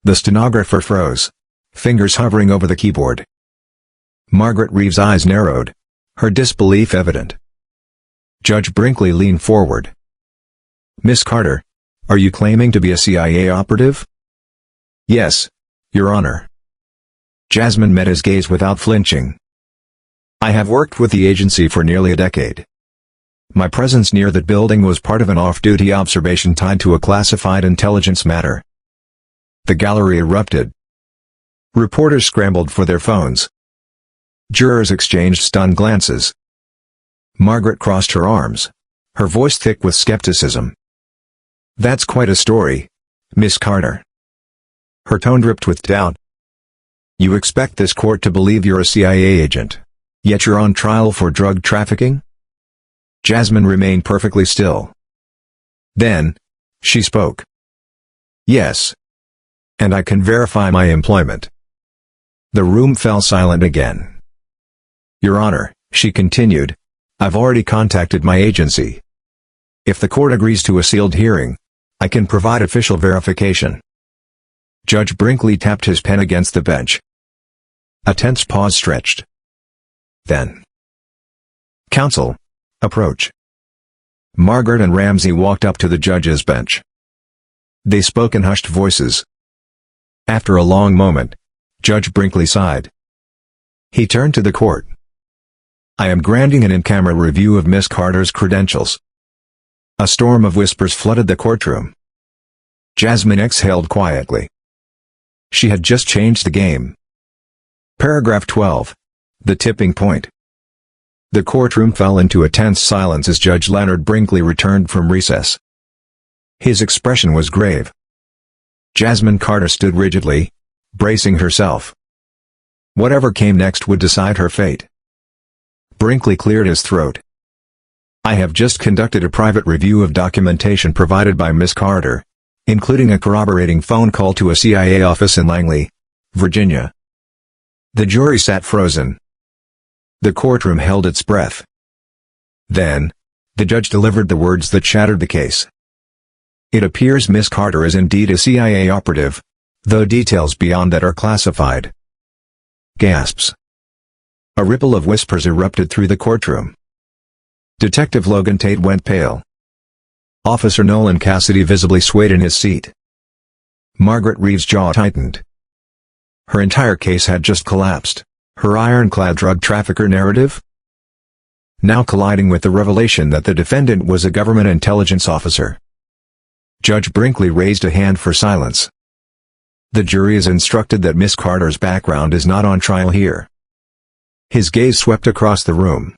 The stenographer froze, fingers hovering over the keyboard. Margaret Reeves' eyes narrowed, her disbelief evident. Judge Brinkley leaned forward. "Miss Carter, are you claiming to be a CIA operative?" "Yes, Your Honor." Jasmine met his gaze without flinching. "I have worked with the agency for nearly a decade. My presence near that building was part of an off-duty observation tied to a classified intelligence matter." The gallery erupted. Reporters scrambled for their phones. Jurors exchanged stunned glances. Margaret crossed her arms, her voice thick with skepticism. "That's quite a story, Miss Carter." Her tone dripped with doubt. "You expect this court to believe you're a CIA agent?" Yet you're on trial for drug trafficking? Jasmine remained perfectly still. Then, she spoke. Yes. And I can verify my employment. The room fell silent again. Your Honor, she continued, I've already contacted my agency. If the court agrees to a sealed hearing, I can provide official verification. Judge Brinkley tapped his pen against the bench. A tense pause stretched. Then, Counsel, approach. Margaret and Ramsey walked up to the judge's bench. They spoke in hushed voices. After a long moment, Judge Brinkley sighed. He turned to the court. I am granting an in-camera review of Miss Carter's credentials. A storm of whispers flooded the courtroom. Jasmine exhaled quietly. She had just changed the game. Paragraph 12. The tipping point. The courtroom fell into a tense silence as Judge Leonard Brinkley returned from recess. His expression was grave. Jasmine Carter stood rigidly, bracing herself. Whatever came next would decide her fate. Brinkley cleared his throat. I have just conducted a private review of documentation provided by Miss Carter, including a corroborating phone call to a CIA office in Langley, Virginia. The jury sat frozen. The courtroom held its breath. Then, the judge delivered the words that shattered the case. It appears Miss Carter is indeed a CIA operative, though details beyond that are classified. Gasps. A ripple of whispers erupted through the courtroom. Detective Logan Tate went pale. Officer Nolan Cassidy visibly swayed in his seat. Margaret Reeves' jaw tightened. Her entire case had just collapsed, her ironclad drug trafficker narrative now colliding with the revelation that the defendant was a government intelligence officer. Judge Brinkley raised a hand for silence. The jury is instructed that Miss Carter's background is not on trial here. His gaze swept across the room.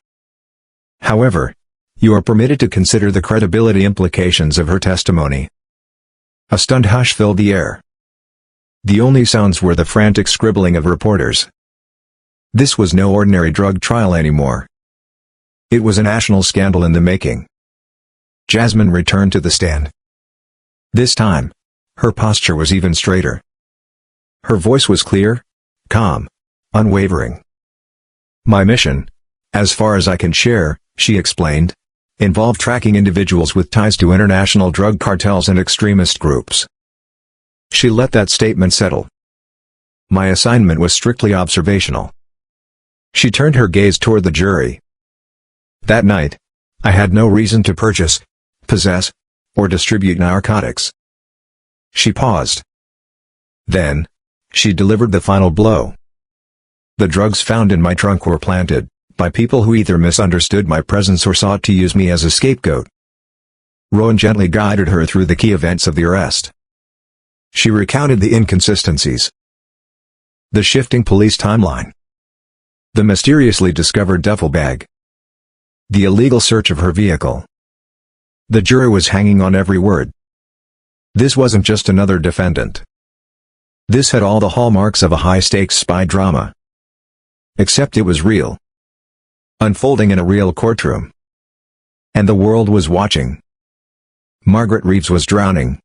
However, you are permitted to consider the credibility implications of her testimony. A stunned hush filled the air. The only sounds were the frantic scribbling of reporters. This was no ordinary drug trial anymore. It was a national scandal in the making. Jasmine returned to the stand. This time, her posture was even straighter. Her voice was clear, calm, unwavering. My mission, as far as I can share, she explained, involved tracking individuals with ties to international drug cartels and extremist groups. She let that statement settle. My assignment was strictly observational. She turned her gaze toward the jury. That night, I had no reason to purchase, possess, or distribute narcotics. She paused. Then, she delivered the final blow. The drugs found in my trunk were planted by people who either misunderstood my presence or sought to use me as a scapegoat. Rowan gently guided her through the key events of the arrest. She recounted the inconsistencies. The shifting police timeline. The mysteriously discovered duffel bag. The illegal search of her vehicle. The jury was hanging on every word. This wasn't just another defendant. This had all the hallmarks of a high-stakes spy drama. Except it was real. Unfolding in a real courtroom. And the world was watching. Margaret Reeves was drowning.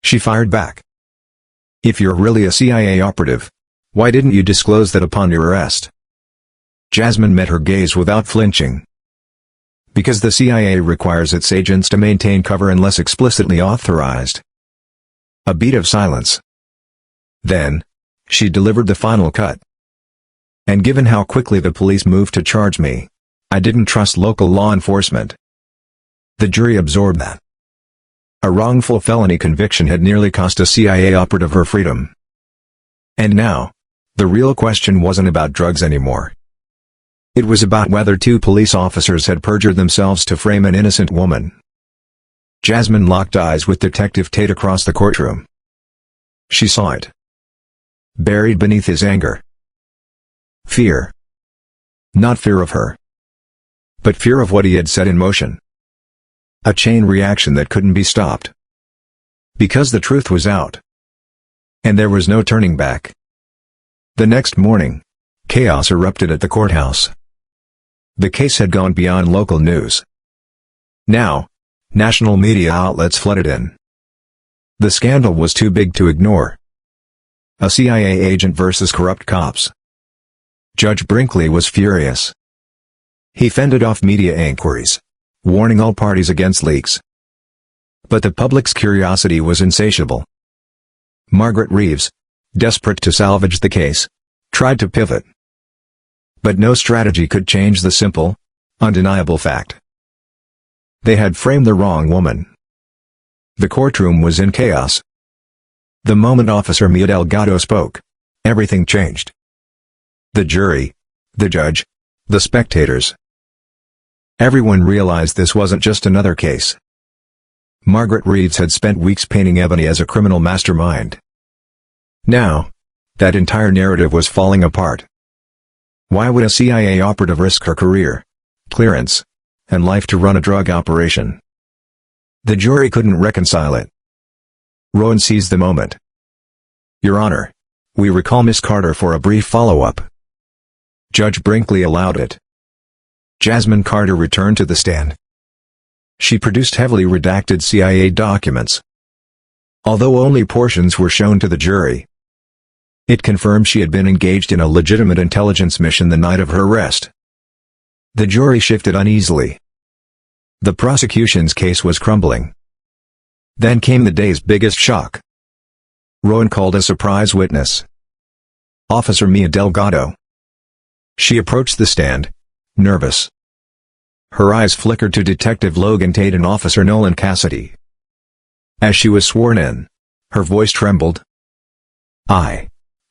She fired back. If you're really a CIA operative, why didn't you disclose that upon your arrest? Jasmine met her gaze without flinching. Because the CIA requires its agents to maintain cover unless explicitly authorized. A beat of silence. Then, she delivered the final cut. And given how quickly the police moved to charge me, I didn't trust local law enforcement. The jury absorbed that. A wrongful felony conviction had nearly cost a CIA operative her freedom. And now, the real question wasn't about drugs anymore. It was about whether two police officers had perjured themselves to frame an innocent woman. Jasmine locked eyes with Detective Tate across the courtroom. She saw it. Buried beneath his anger. Fear. Not fear of her. But fear of what he had set in motion. A chain reaction that couldn't be stopped. Because the truth was out. And there was no turning back. The next morning, Chaos erupted at the courthouse. The case had gone beyond local news. Now, national media outlets flooded in. The scandal was too big to ignore. A CIA agent versus corrupt cops. Judge Brinkley was furious. He fended off media inquiries, warning all parties against leaks. But the public's curiosity was insatiable. Margaret Reeves, desperate to salvage the case, tried to pivot. But no strategy could change the simple, undeniable fact. They had framed the wrong woman. The courtroom was in chaos. The moment Officer Mia Delgado spoke, everything changed. The jury, the judge, the spectators. Everyone realized this wasn't just another case. Margaret Reeves had spent weeks painting Ebony as a criminal mastermind. Now, that entire narrative was falling apart. Why would a CIA operative risk her career, clearance, and life to run a drug operation? The jury couldn't reconcile it. Rowan seized the moment. "Your Honor, we recall Miss Carter for a brief follow-up." Judge Brinkley allowed it. Jasmine Carter returned to the stand. She produced heavily redacted CIA documents. Although only portions were shown to the jury, it confirmed she had been engaged in a legitimate intelligence mission the night of her arrest. The jury shifted uneasily. The prosecution's case was crumbling. Then came the day's biggest shock. Rowan called a surprise witness. Officer Mia Delgado. She approached the stand, nervous. Her eyes flickered to Detective Logan Tate and Officer Nolan Cassidy. As she was sworn in, her voice trembled.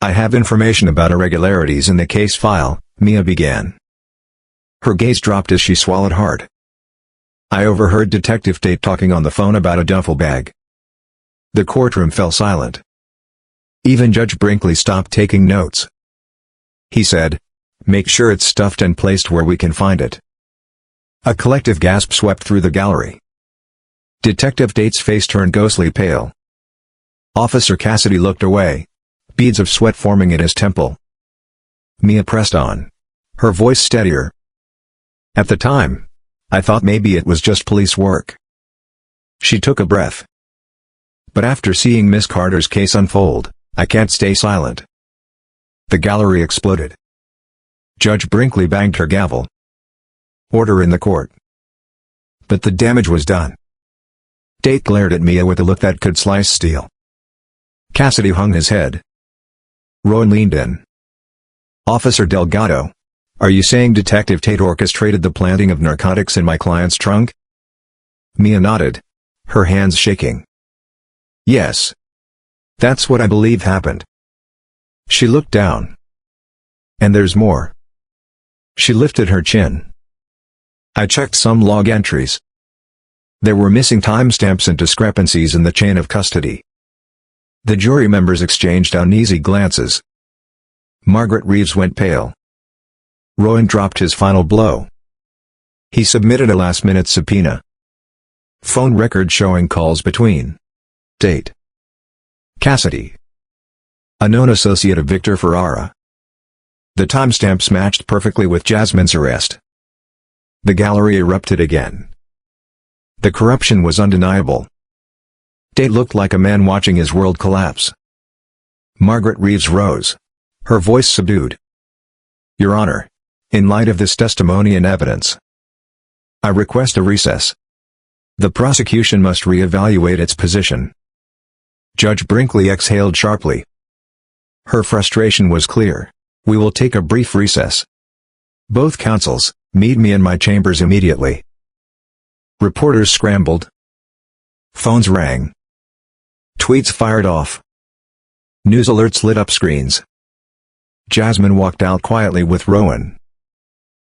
I have information about irregularities in the case file," Mia began. Her gaze dropped as she swallowed hard. "I overheard Detective Tate talking on the phone about a duffel bag." The courtroom fell silent. Even Judge Brinkley stopped taking notes. He said, "Make sure it's stuffed and placed where we can find it." A collective gasp swept through the gallery. Detective Tate's face turned ghostly pale. Officer Cassidy looked away, beads of sweat forming at his temple. Mia pressed on, her voice steadier. "At the time, I thought maybe it was just police work." She took a breath. "But after seeing Miss Carter's case unfold, I can't stay silent." The gallery exploded. Judge Brinkley banged her gavel. "Order in the court." But the damage was done. Tate glared at Mia with a look that could slice steel. Cassidy hung his head. Rowan leaned in. "Officer Delgado, are you saying Detective Tate orchestrated the planting of narcotics in my client's trunk?" Mia nodded, her hands shaking. "Yes. That's what I believe happened." She looked down. "And there's more." She lifted her chin. "I checked some log entries. There were missing timestamps and discrepancies in the chain of custody." The jury members exchanged uneasy glances. Margaret Reeves went pale. Rowan dropped his final blow. He submitted a last-minute subpoena. Phone record showing calls between Tate, Cassidy, a known associate of Victor Ferrara. The timestamps matched perfectly with Jasmine's arrest. The gallery erupted again. The corruption was undeniable. Tate looked like a man watching his world collapse. Margaret Reeves rose, her voice subdued. "Your Honor, in light of this testimony and evidence, I request a recess. The prosecution must re-evaluate its position." Judge Brinkley exhaled sharply. Her frustration was clear. "We will take a brief recess. Both counsels, meet me in my chambers immediately." Reporters scrambled. Phones rang. Tweets fired off. News alerts lit up screens. Jasmine walked out quietly with Rowan.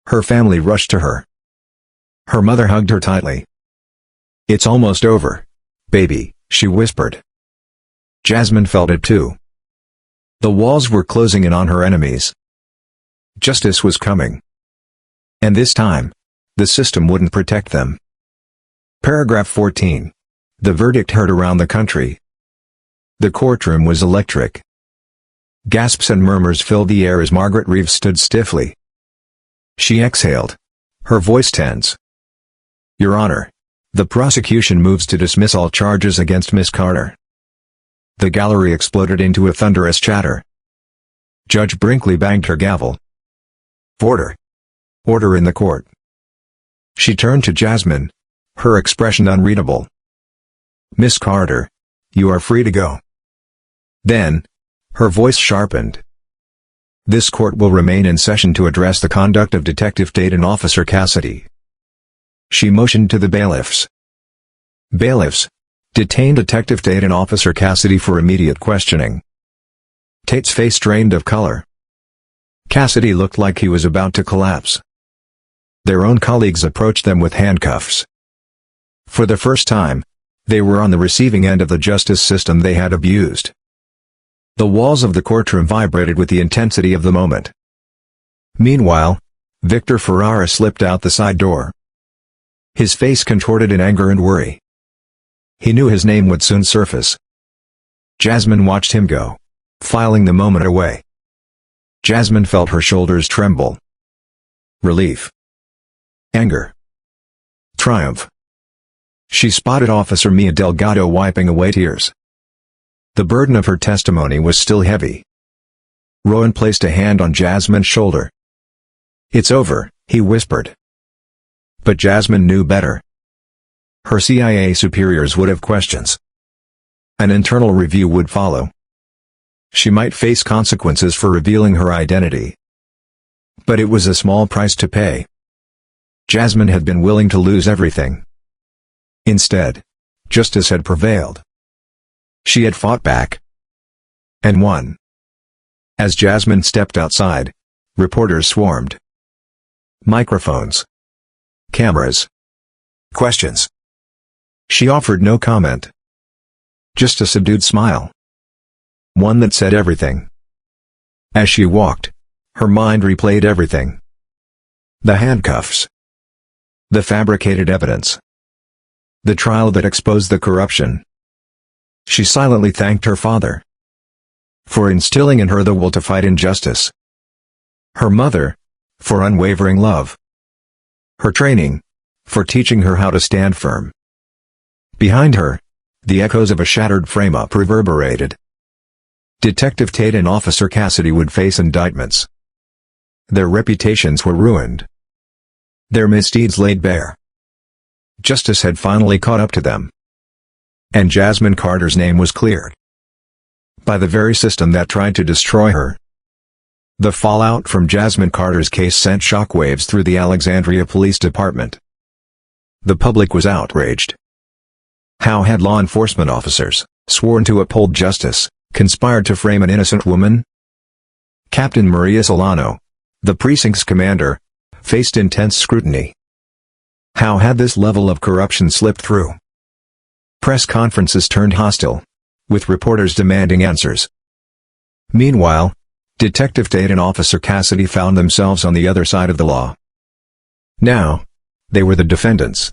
Her family rushed to her. Her mother hugged her tightly. "It's almost over, baby," she whispered. Jasmine felt it too. The walls were closing in on her enemies. Justice was coming. And this time, the system wouldn't protect them. Paragraph 14. The verdict heard around the country. The courtroom was electric. Gasps and murmurs filled the air as Margaret Reeves stood stiffly. She exhaled, her voice tense. "Your Honor, the prosecution moves to dismiss all charges against Miss Carter." The gallery exploded into a thunderous chatter. Judge Brinkley banged her gavel. "Order! Order in the court." She turned to Jasmine, her expression unreadable. "Miss Carter, you are free to go." Then, her voice sharpened. "This court will remain in session to address the conduct of Detective Tate and Officer Cassidy." She motioned to the bailiffs. "Bailiffs, detain Detective Tate and Officer Cassidy for immediate questioning." Tate's face drained of color. Cassidy looked like he was about to collapse. Their own colleagues approached them with handcuffs. For the first time, they were on the receiving end of the justice system they had abused. The walls of the courtroom vibrated with the intensity of the moment. Meanwhile, Victor Ferrara slipped out the side door. His face contorted in anger and worry. He knew his name would soon surface. Jasmine watched him go, filing the moment away. Jasmine felt her shoulders tremble. Relief. Anger. Triumph. She spotted Officer Mia Delgado wiping away tears. The burden of her testimony was still heavy. Rowan placed a hand on Jasmine's shoulder. "It's over," he whispered. But Jasmine knew better. Her CIA superiors would have questions. An internal review would follow. She might face consequences for revealing her identity. But it was a small price to pay. Jasmine had been willing to lose everything. Instead, justice had prevailed. She had fought back. And won. As Jasmine stepped outside, reporters swarmed. Microphones. Cameras. Questions. She offered no comment. Just a subdued smile. One that said everything. As she walked, her mind replayed everything. The handcuffs. The fabricated evidence. The trial that exposed the corruption. She silently thanked her father for instilling in her the will to fight injustice. Her mother, for unwavering love. Her training, for teaching her how to stand firm. Behind her, the echoes of a shattered frame-up reverberated. Detective Tate and Officer Cassidy would face indictments. Their reputations were ruined. Their misdeeds laid bare. Justice had finally caught up to them. And Jasmine Carter's name was cleared. By the very system that tried to destroy her. The fallout from Jasmine Carter's case sent shockwaves through the Alexandria Police Department. The public was outraged. How had law enforcement officers, sworn to uphold justice, conspired to frame an innocent woman? Captain Maria Solano, the precinct's commander, faced intense scrutiny. How had this level of corruption slipped through? Press conferences turned hostile, with reporters demanding answers. Meanwhile, Detective Tate and Officer Cassidy found themselves on the other side of the law. Now, they were the defendants.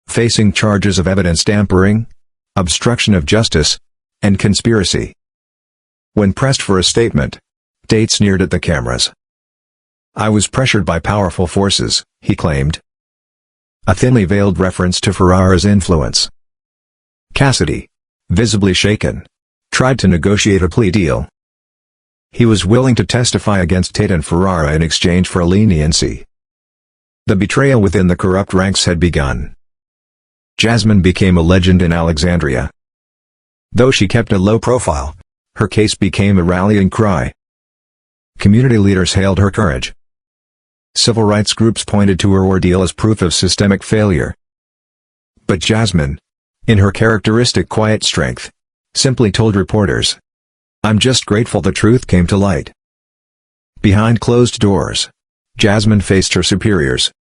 Facing charges of evidence tampering, obstruction of justice, and conspiracy. When pressed for a statement, Tate sneered at the cameras. "I was pressured by powerful forces," he claimed. A thinly veiled reference to Ferrara's influence. Cassidy, visibly shaken, tried to negotiate a plea deal. He was willing to testify against Tate and Ferrara in exchange for leniency. The betrayal within the corrupt ranks had begun. Jasmine became a legend in Alexandria. Though she kept a low profile, her case became a rallying cry. Community leaders hailed her courage. Civil rights groups pointed to her ordeal as proof of systemic failure. But Jasmine, in her characteristic quiet strength, simply told reporters, "I'm just grateful the truth came to light." Behind closed doors, Jasmine faced her superiors.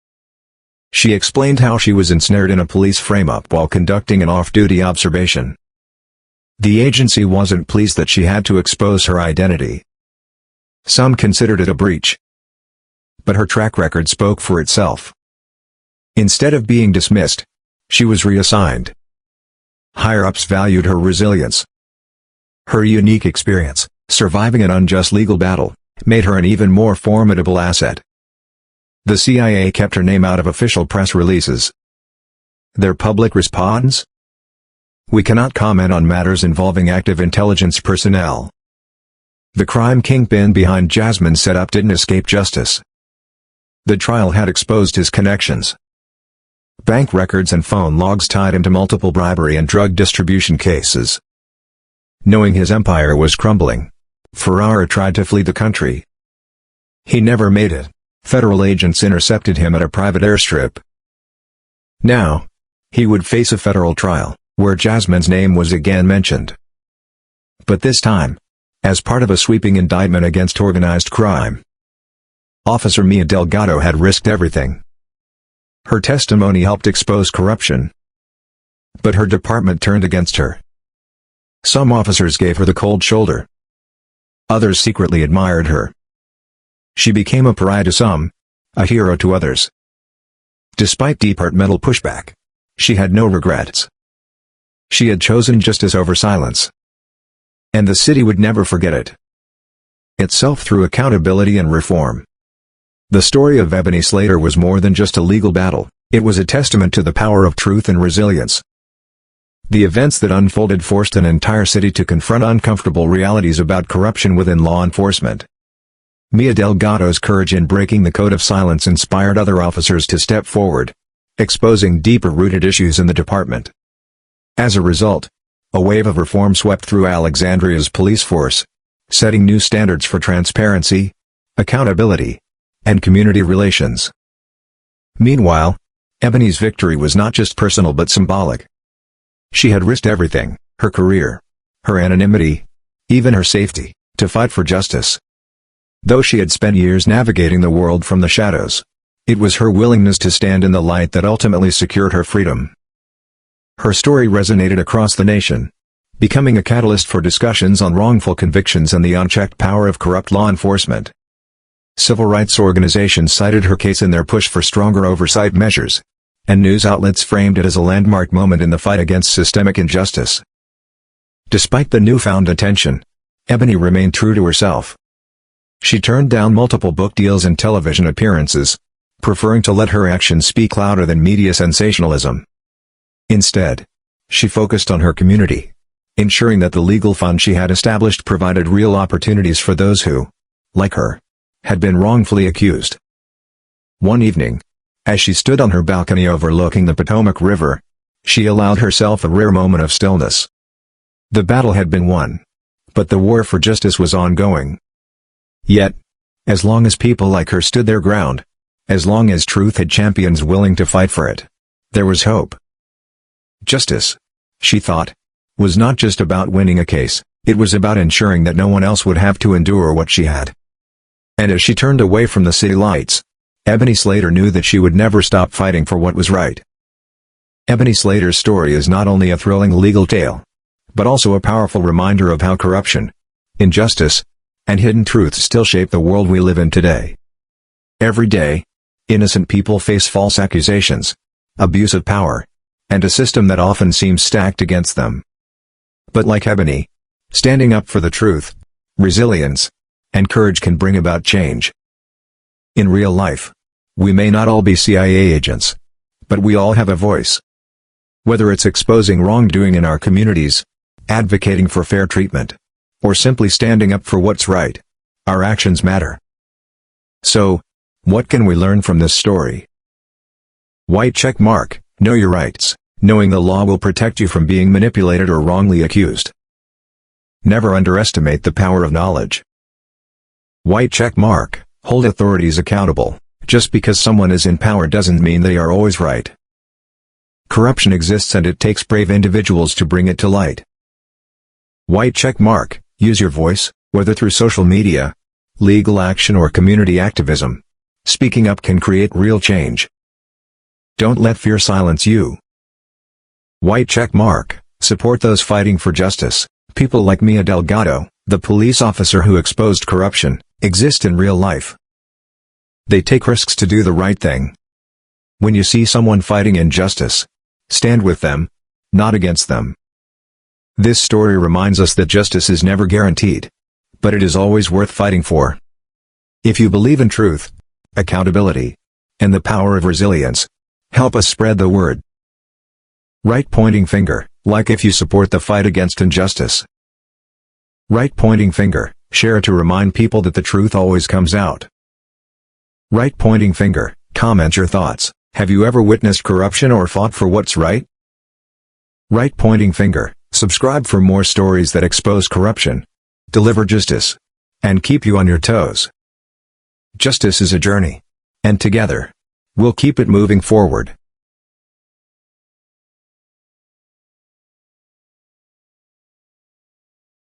She explained how she was ensnared in a police frame-up while conducting an off-duty observation. The agency wasn't pleased that she had to expose her identity. Some considered it a breach. But her track record spoke for itself. Instead of being dismissed, she was reassigned. Higher-ups valued her resilience. Her unique experience, Surviving an unjust legal battle made her an even more formidable asset. The CIA kept her name out of official press releases. Their public response? We cannot comment on matters involving active intelligence personnel. The crime kingpin behind Jasmine's setup didn't escape justice. The trial had exposed his connections. Bank records and phone logs tied him to multiple bribery and drug distribution cases. Knowing his empire was crumbling, Ferrara tried to flee the country. He never made it. Federal agents intercepted him at a private airstrip. Now, he would face a federal trial, where Jasmine's name was again mentioned. But this time, as part of a sweeping indictment against organized crime. Officer Mia Delgado had risked everything. Her testimony helped expose corruption. But her department turned against her. Some officers gave her the cold shoulder. Others secretly admired her. She became a pariah to some, a hero to others. Despite departmental pushback, she had no regrets. She had chosen justice over silence. And the city would never forget it. Itself through accountability and reform. The story of Ebony Slater was more than just a legal battle, it was a testament to the power of truth and resilience. The events that unfolded forced an entire city to confront uncomfortable realities about corruption within law enforcement. Mia Delgado's courage in breaking the code of silence inspired other officers to step forward, exposing deeper-rooted issues in the department. As a result, a wave of reform swept through Alexandria's police force, setting new standards for transparency, accountability, and community relations. Meanwhile, Ebony's victory was not just personal but symbolic. She had risked everything, her career, her anonymity, even her safety, to fight for justice. Though she had spent years navigating the world from the shadows, it was her willingness to stand in the light that ultimately secured her freedom. Her story resonated across the nation, becoming a catalyst for discussions on wrongful convictions and the unchecked power of corrupt law enforcement. Civil rights organizations cited her case in their push for stronger oversight measures, and news outlets framed it as a landmark moment in the fight against systemic injustice. Despite the newfound attention, Ebony remained true to herself. She turned down multiple book deals and television appearances, preferring to let her actions speak louder than media sensationalism. Instead, she focused on her community, ensuring that the legal fund she had established provided real opportunities for those who, like her, had been wrongfully accused. One evening, as she stood on her balcony overlooking the Potomac River, she allowed herself a rare moment of stillness. The battle had been won, but the war for justice was ongoing. Yet, as long as people like her stood their ground, as long as truth had champions willing to fight for it, there was hope. Justice, she thought, was not just about winning a case, it was about ensuring that no one else would have to endure what she had. And as she turned away from the city lights, Ebony Slater knew that she would never stop fighting for what was right. Ebony Slater's story is not only a thrilling legal tale, but also a powerful reminder of how corruption, injustice, and hidden truths still shape the world we live in today. Every day, innocent people face false accusations, abuse of power, and a system that often seems stacked against them. But like Ebony, standing up for the truth, resilience, and courage can bring about change. In real life, we may not all be CIA agents, but we all have a voice. Whether it's exposing wrongdoing in our communities, advocating for fair treatment, or simply standing up for what's right, our actions matter. So, what can we learn from this story? White check mark, know your rights, knowing the law will protect you from being manipulated or wrongly accused. Never underestimate the power of knowledge. White check mark, hold authorities accountable. Just because someone is in power doesn't mean they are always right. Corruption exists and it takes brave individuals to bring it to light. White check mark, use your voice, whether through social media, legal action or community activism. Speaking up can create real change. Don't let fear silence you. White check mark, support those fighting for justice. People like Mia Delgado, the police officer who exposed corruption, exist in real life. They take risks to do the right thing. When you see someone fighting injustice, stand with them, not against them. This story reminds us that justice is never guaranteed, but it is always worth fighting for. If you believe in truth, accountability, and the power of resilience, help us spread the word. Right pointing finger, like if you support the fight against injustice. Right pointing finger, share it to remind people that the truth always comes out. Right pointing finger, comment your thoughts. Have you ever witnessed corruption or fought for what's right? Right pointing finger, subscribe for more stories that expose corruption, deliver justice, and keep you on your toes. Justice is a journey, and together, we'll keep it moving forward.